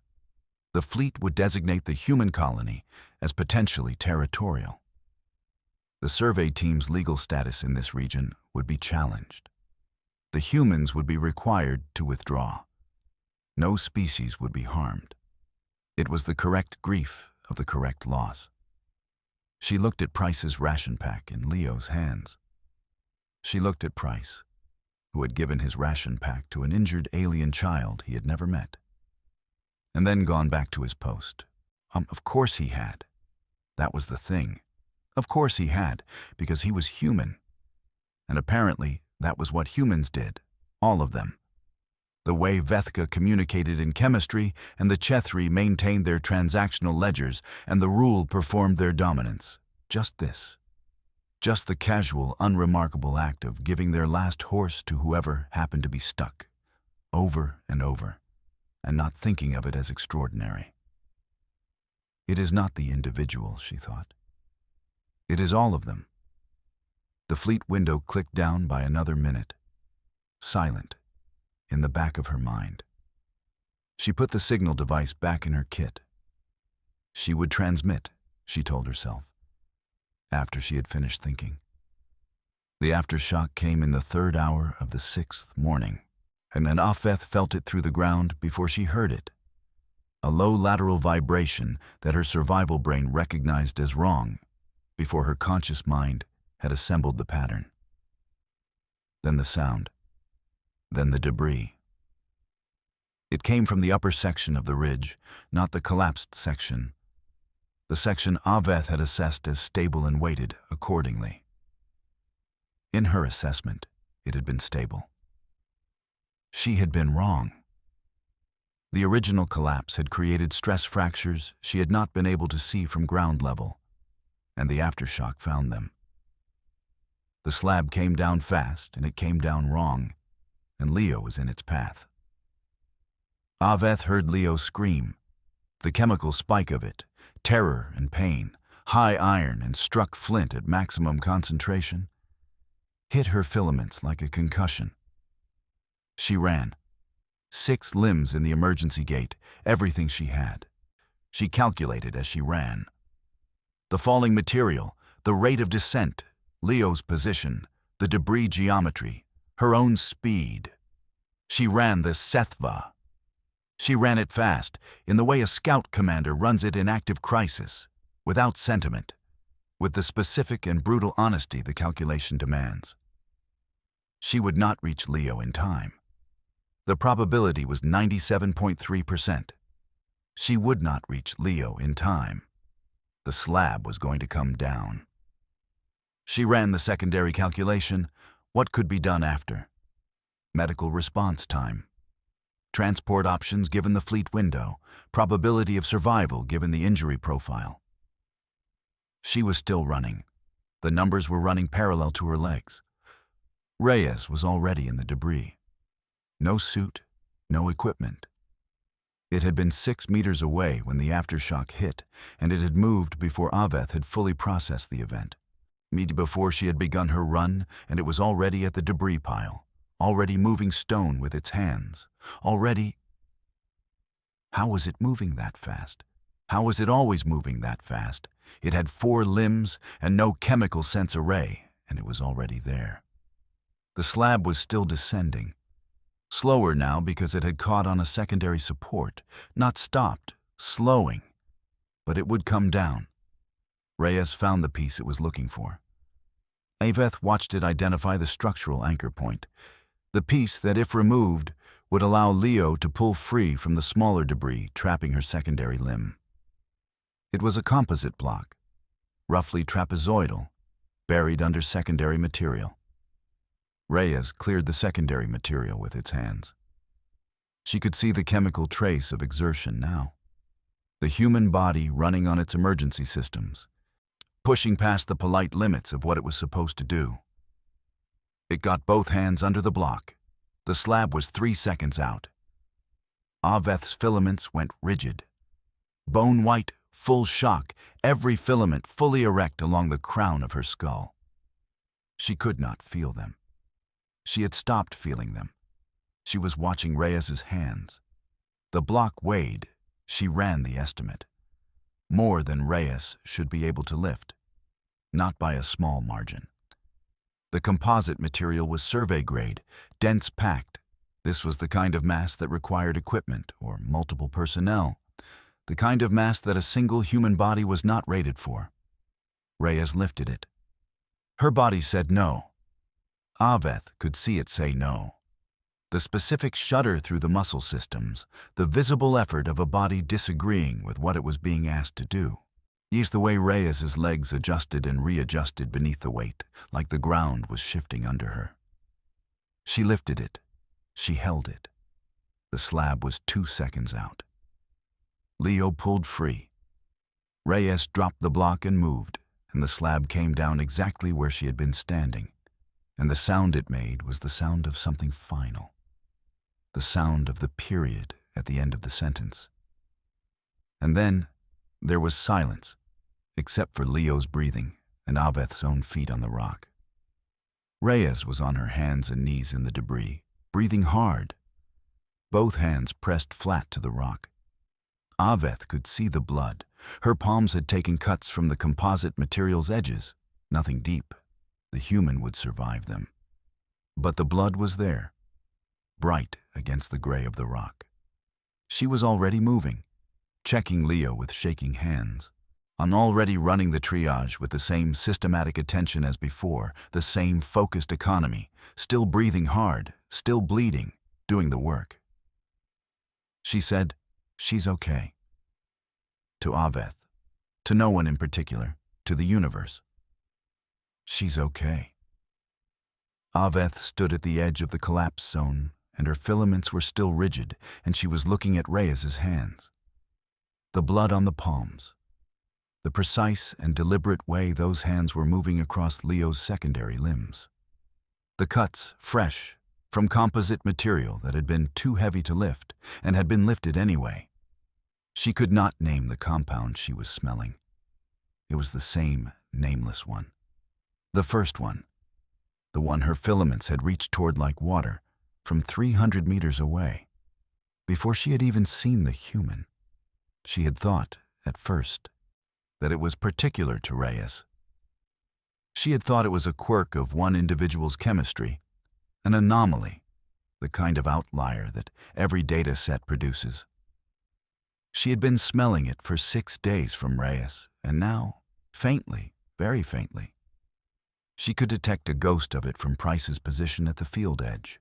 The fleet would designate the human colony as potentially territorial. The survey team's legal status in this region would be challenged. The humans would be required to withdraw. No species would be harmed. It was the correct grief of the correct loss. She looked at Price's ration pack in Leo's hands. She looked at Price, who had given his ration pack to an injured alien child he had never met, and then gone back to his post. Of course he had. That was the thing. Of course he had, because he was human. And apparently that was what humans did, all of them. The way Vethka communicated in chemistry and the Chethri maintained their transactional ledgers and the rule performed their dominance. Just this. Just the casual, unremarkable act of giving their last horse to whoever happened to be stuck, over and over, and not thinking of it as extraordinary. It is not the individual, she thought. It is all of them. The fleet window clicked down by another minute, silent, in the back of her mind. She put the signal device back in her kit. She would transmit, she told herself, after she had finished thinking. The aftershock came in the 3rd hour of the 6th morning, and Aveth felt it through the ground before she heard it. A low lateral vibration that her survival brain recognized as wrong before her conscious mind had assembled the pattern. Then the sound. Then the debris. It came from the upper section of the ridge, not the collapsed section. The section Aveth had assessed as stable and weighted accordingly. In her assessment, it had been stable. She had been wrong. The original collapse had created stress fractures she had not been able to see from ground level, and the aftershock found them. The slab came down fast, and it came down wrong, and Leo was in its path. Aveth heard Leo scream, the chemical spike of it, terror and pain, high iron and struck flint at maximum concentration, hit her filaments like a concussion. She ran. 6 limbs in the emergency gate, everything she had. She calculated as she ran. The falling material, the rate of descent, Leo's position, the debris geometry, her own speed. She ran the Sethva. She ran it fast, in the way a scout commander runs it in active crisis, without sentiment, with the specific and brutal honesty the calculation demands. She would not reach Leo in time. The probability was 97.3%. She would not reach Leo in time. The slab was going to come down. She ran the secondary calculation. What could be done after? Medical response time. Transport options given the fleet window. Probability of survival given the injury profile. She was still running. The numbers were running parallel to her legs. Reyes was already in the debris. No suit, no equipment. It had been 6 meters away when the aftershock hit, and it had moved before Aveth had fully processed the event. Before she had begun her run, and it was already at the debris pile, already moving stone with its hands, already... How was it moving that fast? How was it always moving that fast? It had 4 limbs and no chemical sense array, and it was already there. The slab was still descending. Slower now because it had caught on a secondary support, not stopped, slowing. But it would come down. Reyes found the piece it was looking for. Aveth watched it identify the structural anchor point, the piece that, if removed, would allow Leo to pull free from the smaller debris trapping her secondary limb. It was a composite block, roughly trapezoidal, buried under secondary material. Reyes cleared the secondary material with its hands. She could see the chemical trace of exertion now. The human body running on its emergency systems, pushing past the polite limits of what it was supposed to do. It got both hands under the block. The slab was 3 seconds out. Aveth's filaments went rigid. Bone-white, full shock, every filament fully erect along the crown of her skull. She could not feel them. She had stopped feeling them. She was watching Reyes's hands. The block weighed. She ran the estimate. More than Reyes should be able to lift. Not by a small margin. The composite material was survey grade, dense packed. This was the kind of mass that required equipment or multiple personnel. The kind of mass that a single human body was not rated for. Reyes lifted it. Her body said no. Aveth could see it say no. The specific shudder through the muscle systems, the visible effort of a body disagreeing with what it was being asked to do. Eased the way Reyes's legs adjusted and readjusted beneath the weight, like the ground was shifting under her. She lifted it. She held it. The slab was 2 seconds out. Leo pulled free. Reyes dropped the block and moved, and the slab came down exactly where she had been standing. And the sound it made was the sound of something final. The sound of the period at the end of the sentence. And then there was silence, except for Leo's breathing and Aveth's own feet on the rock. Reyes was on her hands and knees in the debris, breathing hard. Both hands pressed flat to the rock. Aveth could see the blood. Her palms had taken cuts from the composite material's edges, nothing deep. The human would survive them. But the blood was there, bright against the gray of the rock. She was already moving, checking Leo with shaking hands, on already running the triage with the same systematic attention as before, the same focused economy, still breathing hard, still bleeding, doing the work. She said, "She's okay." To Aveth, to no one in particular, to the universe. She's okay. Aveth stood at the edge of the collapse zone, and her filaments were still rigid, and she was looking at Reyes's hands. The blood on the palms. The precise and deliberate way those hands were moving across Leo's secondary limbs. The cuts, fresh, from composite material that had been too heavy to lift, and had been lifted anyway. She could not name the compound she was smelling. It was the same nameless one. The first one. The one her filaments had reached toward like water, from 300 meters away. Before she had even seen the human. She had thought, at first, that it was particular to Reyes. She had thought it was a quirk of one individual's chemistry, an anomaly, the kind of outlier that every data set produces. She had been smelling it for 6 days from Reyes, and now, faintly, very faintly, she could detect a ghost of it from Price's position at the field edge,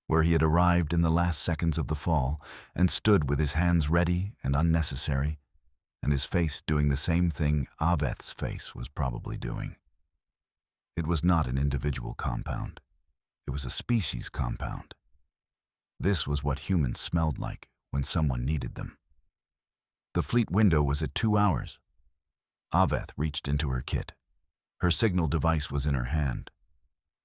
where he had arrived in the last seconds of the fall and stood with his hands ready and unnecessary, and his face doing the same thing Aveth's face was probably doing. It was not an individual compound. It was a species compound. This was what humans smelled like when someone needed them. The fleet window was at 2 hours. Aveth reached into her kit. Her signal device was in her hand.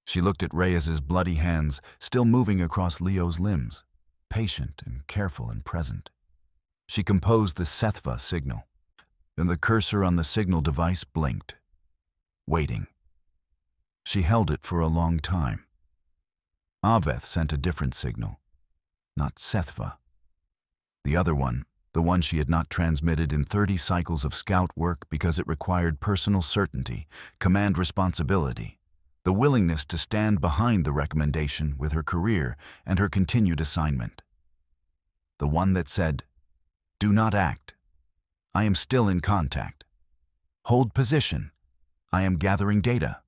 She looked at Reyes's bloody hands, still moving across Leo's limbs, patient and careful and present. She composed the Scifi signal, and the cursor on the signal device blinked, waiting. She held it for a long time. Aveth sent a different signal, not Scifi. The other one, the one she had not transmitted in 30 cycles of scout work because it required personal certainty, command responsibility, the willingness to stand behind the recommendation with her career and her continued assignment. The one that said, "Do not act. I am still in contact. Hold position. I am gathering data."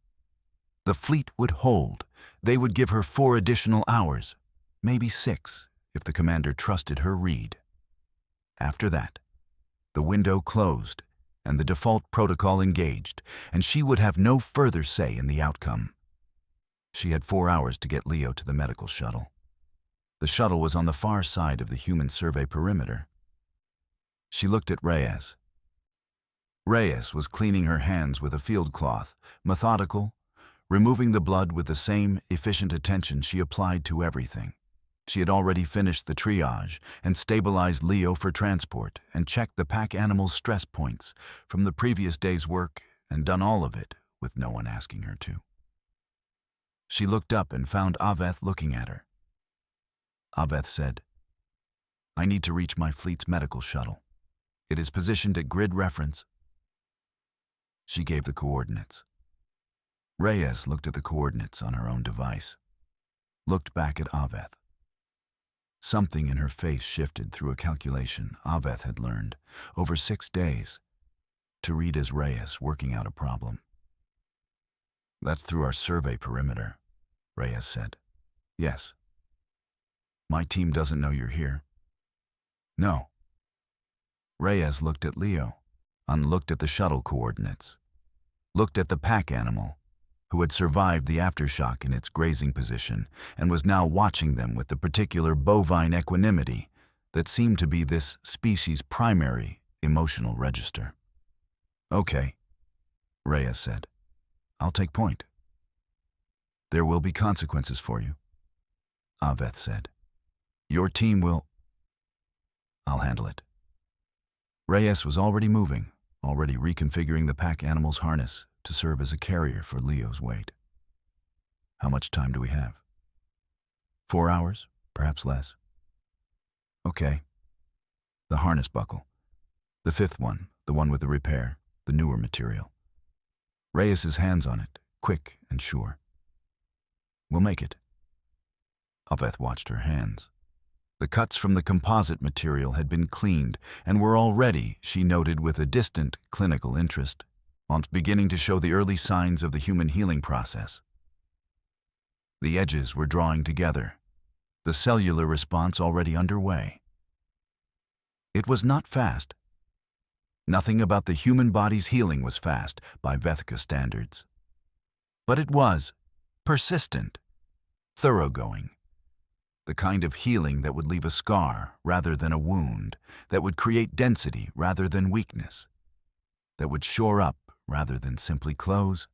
The fleet would hold. They would give her 4 additional hours, maybe 6, if the commander trusted her read. After that, the window closed and the default protocol engaged, and she would have no further say in the outcome. She had 4 hours to get Leo to the medical shuttle. The shuttle was on the far side of the human survey perimeter. She looked at Reyes. Reyes was cleaning her hands with a field cloth, methodical, removing the blood with the same efficient attention she applied to everything. She had already finished the triage and stabilized Leo for transport and checked the pack animal's stress points from the previous day's work and done all of it with no one asking her to. She looked up and found Aveth looking at her. Aveth said, "I need to reach my fleet's medical shuttle. It is positioned at grid reference." She gave the coordinates. Reyes looked at the coordinates on her own device, looked back at Aveth. Something in her face shifted through a calculation Aveth had learned over 6 days to read as Reyes working out a problem. "That's through our survey perimeter," Reyes said. "Yes." "My team doesn't know you're here." "No." Reyes looked at Leo, looked at the shuttle coordinates, looked at the pack animal, who had survived the aftershock in its grazing position and was now watching them with the particular bovine equanimity that seemed to be this species' primary emotional register. "Okay," Reyes said. "I'll take point." "There will be consequences for you," Aveth said. "Your team will..." "I'll handle it." Reyes was already moving, already reconfiguring the pack animal's harness to serve as a carrier for Leo's weight. "How much time do we have?" 4 hours, perhaps less." "Okay." The harness buckle. The 5th one, the one with the repair, the newer material. Reyes's hands on it, quick and sure. "We'll make it." Aveth watched her hands. The cuts from the composite material had been cleaned and were already, she noted with a distant clinical interest, beginning to show the early signs of the human healing process. The edges were drawing together, the cellular response already underway. It was not fast. Nothing about the human body's healing was fast by Vethka standards. But it was persistent, thoroughgoing. The kind of healing that would leave a scar rather than a wound, that would create density rather than weakness, that would shore up rather than simply close.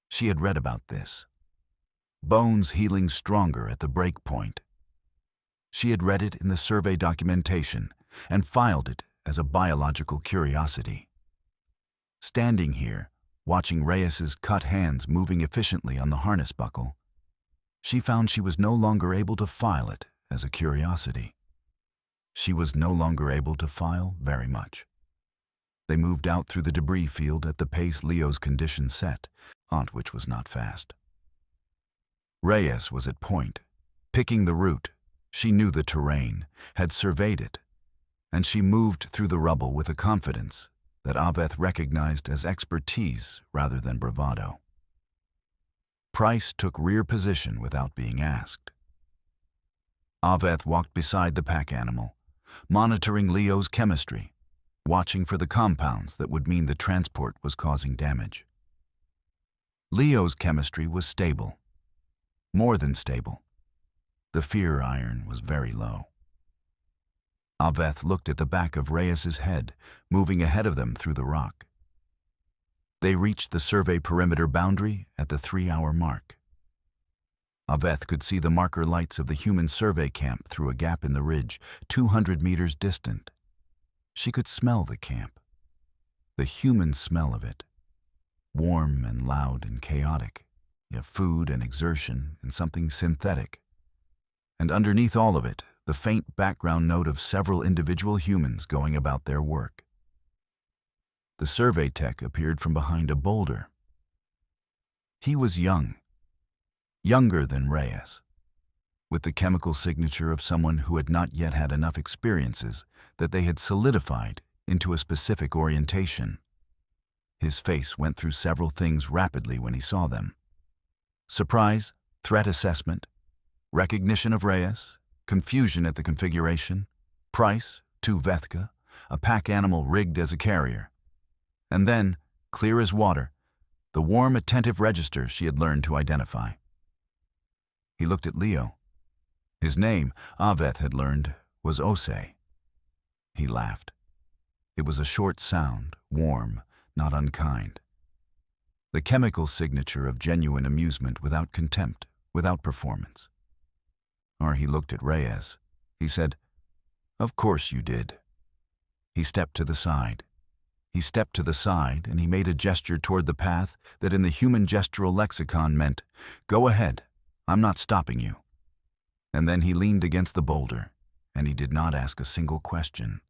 She had read about this. Bones healing stronger at the break point. She had read it in the survey documentation and filed it as a biological curiosity. Standing here, watching Reyes's cut hands moving efficiently on the harness buckle, she found she was no longer able to file it as a curiosity. She was no longer able to file very much. They moved out through the debris field at the pace Leo's condition set, which was not fast. Reyes was at point, picking the route. She knew the terrain, had surveyed it, and she moved through the rubble with a confidence that Aveth recognized as expertise rather than bravado. Price took rear position without being asked. Aveth walked beside the pack animal, monitoring Leo's chemistry, watching for the compounds that would mean the transport was causing damage. Leo's chemistry was stable, more than stable. The fear iron was very low. Aveth looked at the back of Reyes's head, moving ahead of them through the rock. They reached the survey perimeter boundary at the 3-hour mark. Aveth could see the marker lights of the human survey camp through a gap in the ridge, 200 meters distant. She could smell the camp, the human smell of it, warm and loud and chaotic, yet food and exertion and something synthetic. And underneath all of it, the faint background note of several individual humans going about their work. The survey tech appeared from behind a boulder. He was young, younger than Reyes, with the chemical signature of someone who had not yet had enough experiences that they had solidified into a specific orientation. His face went through several things rapidly when he saw them. Surprise, threat assessment, recognition of Reyes, confusion at the configuration, price, 2 Vethka, a pack animal rigged as a carrier. And then, clear as water, the warm, attentive register she had learned to identify. He looked at Leo. His name, Aveth had learned, was Ose. He laughed. It was a short sound, warm, not unkind. The chemical signature of genuine amusement without contempt, without performance. Or he looked at Reyes. He said, "Of course you did." He stepped to the side. He stepped to the side and he made a gesture toward the path that in the human gestural lexicon meant, "Go ahead, I'm not stopping you." And then he leaned against the boulder and he did not ask a single question.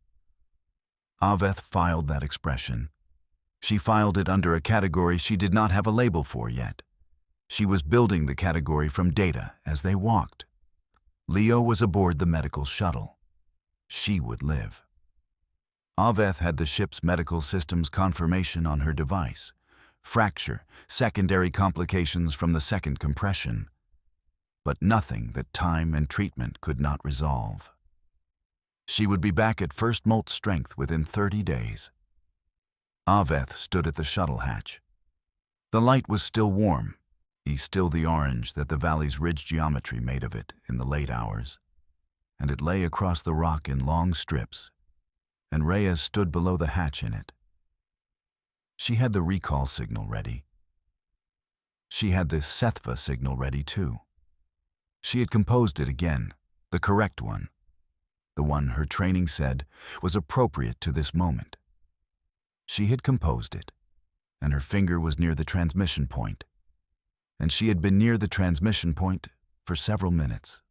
Aveth filed that expression. She filed it under a category she did not have a label for yet. She was building the category from data as they walked. Leo was aboard the medical shuttle. She would live. Aveth had the ship's medical system's confirmation on her device. Fracture, secondary complications from the second compression. But nothing that time and treatment could not resolve. She would be back at first molt strength within 30 days. Aveth stood at the shuttle hatch. The light was still warm, still the orange that the valley's ridge geometry made of it in the late hours, and it lay across the rock in long strips, and Reyes stood below the hatch in it. She had the recall signal ready. She had the Sethva signal ready too. She had composed it again, the correct one, the one her training said was appropriate to this moment. She had composed it, and her finger was near the transmission point, and she had been near the transmission point for several minutes.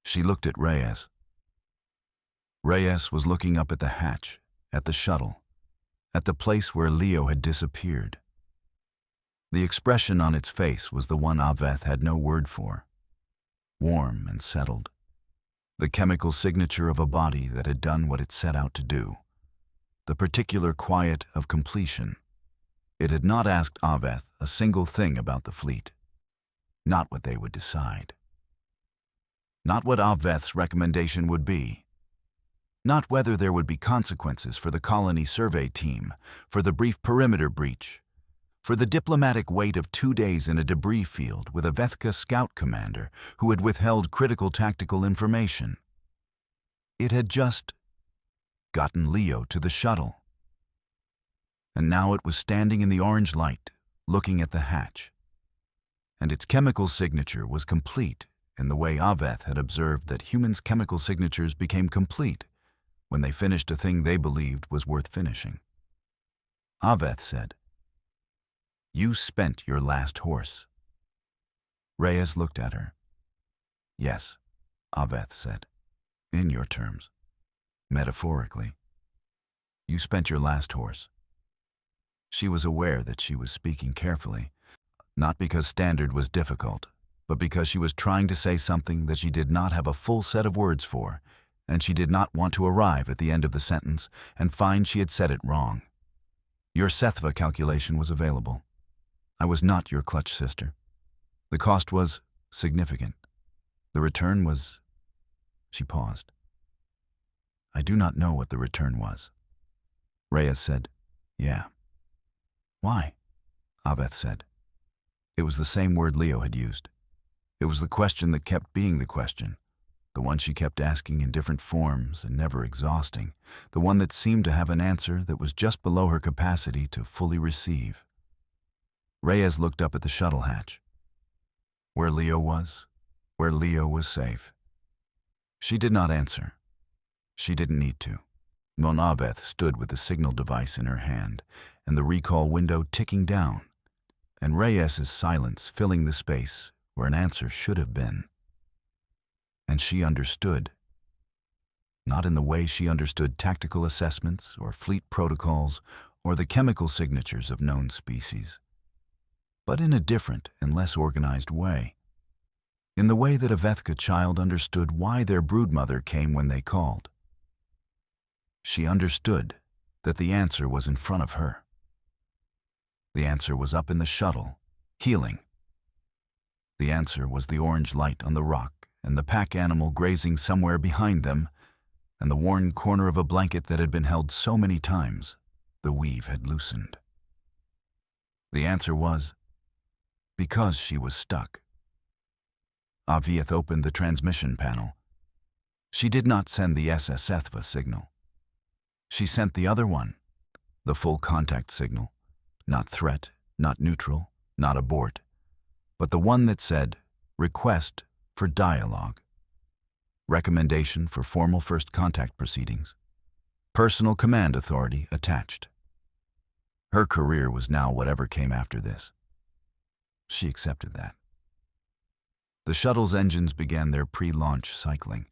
She looked at Reyes. Reyes was looking up at the hatch, at the shuttle, at the place where Leo had disappeared. The expression on its face was the one Aveth had no word for. Warm and settled. The chemical signature of a body that had done what it set out to do. The particular quiet of completion. It had not asked Aveth a single thing about the fleet. Not what they would decide. Not what Aveth's recommendation would be. Not whether there would be consequences for the colony survey team, for the brief perimeter breach, for the diplomatic wait of 2 days in a debris field with a Vethka scout commander who had withheld critical tactical information. It had just gotten Leo to the shuttle. And now it was standing in the orange light, looking at the hatch. And its chemical signature was complete in the way Aveth had observed that humans' chemical signatures became complete when they finished a thing they believed was worth finishing. Aveth said, "You spent your last horse." Reyes looked at her. "Yes," Aveth said, "in your terms, metaphorically. You spent your last horse." She was aware that she was speaking carefully, not because standard was difficult, but because she was trying to say something that she did not have a full set of words for, and she did not want to arrive at the end of the sentence and find she had said it wrong. Your Sethva calculation was available. I was not your clutch sister. The cost was significant. The return was... She paused. I do not know what the return was. Reyes said, "Yeah." "Why?" Aveth said. It was the same word Leo had used. It was the question that kept being the question. the one she kept asking in different forms and never exhausting, the one that seemed to have an answer that was just below her capacity to fully receive. Reyes looked up at the shuttle hatch. Where Leo was safe. She did not answer. She didn't need to. Aveth stood with the signal device in her hand and the recall window ticking down, and Reyes's silence filling the space where an answer should have been. And she understood. Not in the way she understood tactical assessments or fleet protocols or the chemical signatures of known species, but in a different and less organized way. In the way that a Vethka child understood why their broodmother came when they called. She understood that the answer was in front of her. The answer was up in the shuttle, healing. The answer was the orange light on the rock and the pack animal grazing somewhere behind them, and the worn corner of a blanket that had been held so many times the weave had loosened. The answer was because she was stuck. Avieth opened the transmission panel. She did not send the SS Ethva signal. She sent the other one, the full contact signal, not threat, not neutral, not abort, but the one that said, request for dialogue, recommendation for formal first contact proceedings, personal command authority attached. Her career was now whatever came after this. She accepted that. The shuttle's engines began their pre-launch cycling.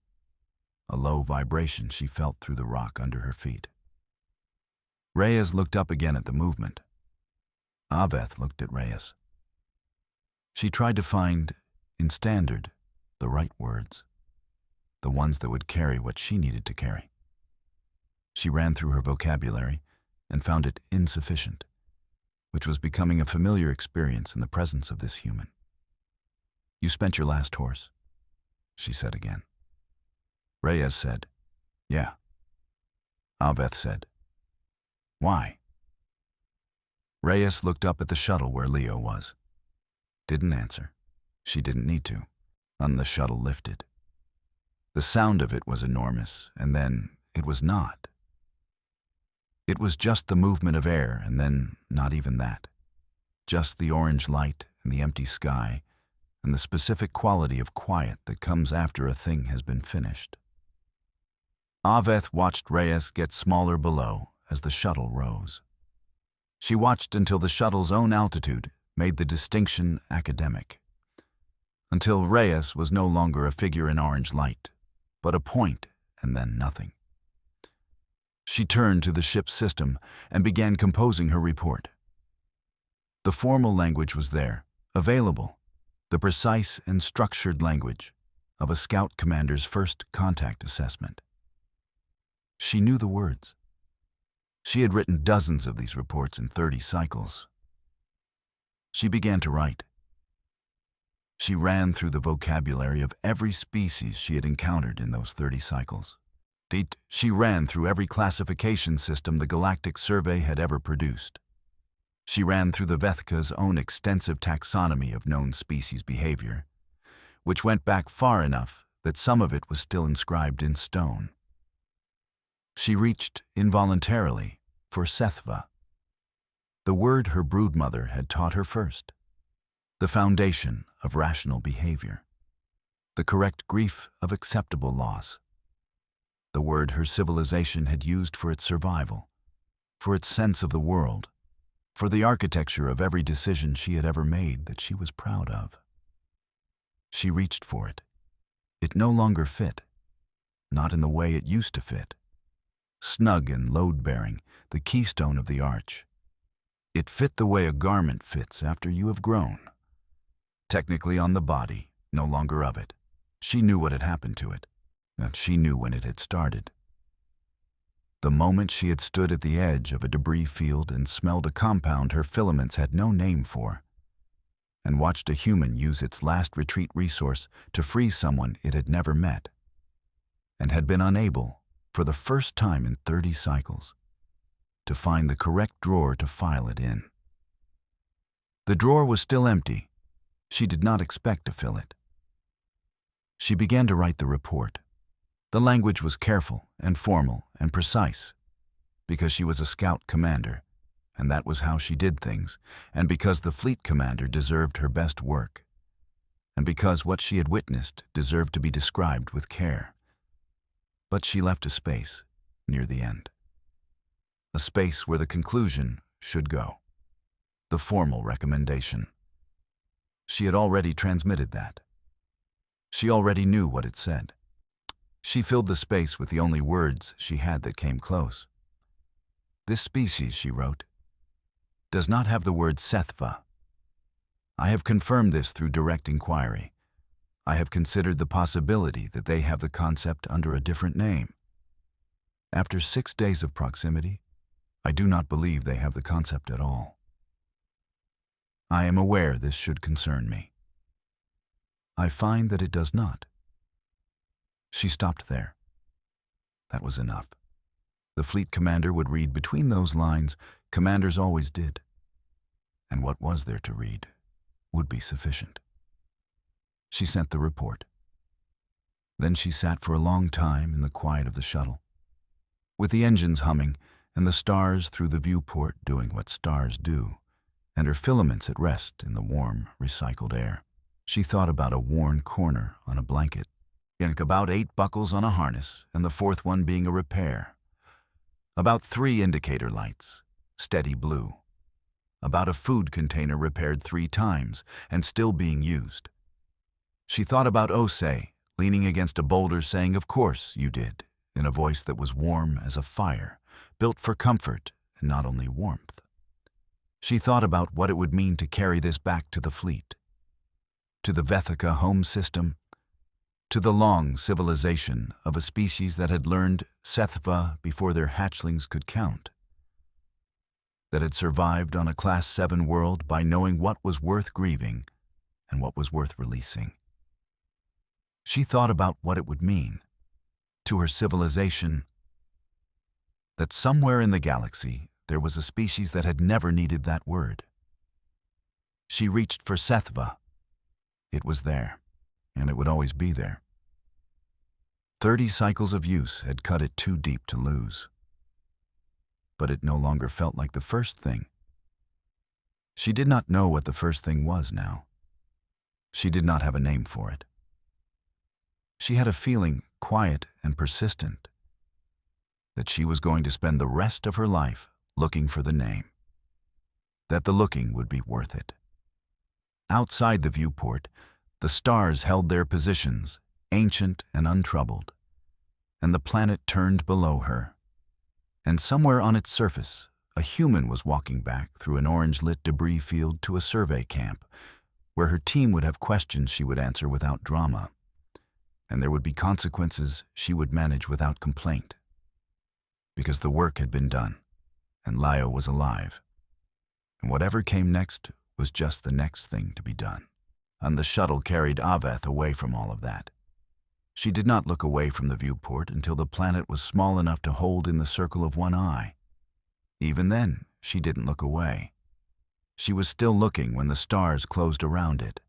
A low vibration she felt through the rock under her feet. Reyes looked up again at the movement. Aveth looked at Reyes. She tried to find, in standard, the right words, the ones that would carry what she needed to carry. She ran through her vocabulary and found it insufficient, which was becoming a familiar experience in the presence of this human. You spent your last horse, she said again. Reyes said, yeah. Aveth said, why? Reyes looked up at the shuttle where Leo was. Didn't answer. She didn't need to. And the shuttle lifted. The sound of it was enormous, and then it was not. It was just the movement of air, and then not even that. Just the orange light and the empty sky, and the specific quality of quiet that comes after a thing has been finished. Aveth watched Reyes get smaller below as the shuttle rose. She watched until the shuttle's own altitude made the distinction academic. Until Reyes was no longer a figure in orange light, but a point and then nothing. She turned to the ship's system and began composing her report. The formal language was there, available, the precise and structured language of a scout commander's first contact assessment. She knew the words. She had written dozens of these reports in 30 cycles. She began to write. She ran through the vocabulary of every species she had encountered in those 30 cycles. She ran through every classification system the Galactic Survey had ever produced. She ran through the Vethka's own extensive taxonomy of known species behavior, which went back far enough that some of it was still inscribed in stone. She reached, involuntarily, for Sethva, the word her broodmother had taught her first, the foundation of rational behavior, the correct grief of acceptable loss, the word her civilization had used for its survival, for its sense of the world, for the architecture of every decision she had ever made that she was proud of. She reached for it. It no longer fit, not in the way it used to fit. Snug and load-bearing, the keystone of the arch. It fit the way a garment fits after you have grown. Technically on the body, no longer of it. She knew what had happened to it, and she knew when it had started. The moment she had stood at the edge of a debris field and smelled a compound her filaments had no name for, and watched a human use its last retreat resource to free someone it had never met, and had been unable, for the first time in 30 cycles, to find the correct drawer to file it in. The drawer was still empty. She did not expect to fill it. She began to write the report. The language was careful and formal and precise, because she was a scout commander, and that was how she did things, and because the fleet commander deserved her best work, and because what she had witnessed deserved to be described with care. But she left a space near the end. A space where the conclusion should go. The formal recommendation. She had already transmitted that. She already knew what it said. She filled the space with the only words she had that came close. This species, she wrote, does not have the word Scifi. I have confirmed this through direct inquiry. I have considered the possibility that they have the concept under a different name. After 6 days of proximity, I do not believe they have the concept at all. I am aware this should concern me. I find that it does not. She stopped there. That was enough. The fleet commander would read between those lines. Commanders always did. And what was there to read would be sufficient. She sent the report. Then she sat for a long time in the quiet of the shuttle, with the engines humming and the stars through the viewport doing what stars do, and her filaments at rest in the warm, recycled air. She thought about a worn corner on a blanket, and about 8 buckles on a harness, and the 4th one being a repair. About 3 indicator lights, steady blue. About a food container repaired 3 times and still being used. She thought about Osei leaning against a boulder saying, "Of course you did," in a voice that was warm as a fire, built for comfort and not only warmth. She thought about what it would mean to carry this back to the fleet, to the Vethika home system, to the long civilization of a species that had learned Scifi before their hatchlings could count, that had survived on a Class 7 world by knowing what was worth grieving and what was worth releasing. She thought about what it would mean to her civilization that somewhere in the galaxy there was a species that had never needed that word. She reached for Scifi. It was there, and it would always be there. 30 cycles of use had cut it too deep to lose. But it no longer felt like the first thing. She did not know what the first thing was now. She did not have a name for it. She had a feeling, quiet and persistent, that she was going to spend the rest of her life looking for the name, that the looking would be worth it. Outside the viewport, the stars held their positions, ancient and untroubled, and the planet turned below her. And somewhere on its surface, a human was walking back through an orange-lit debris field to a survey camp, where her team would have questions she would answer without drama, and there would be consequences she would manage without complaint, because the work had been done, and Lio was alive, and whatever came next was just the next thing to be done. And the shuttle carried Aveth away from all of that. She did not look away from the viewport until the planet was small enough to hold in the circle of one eye. Even then, she didn't look away. She was still looking when the stars closed around it,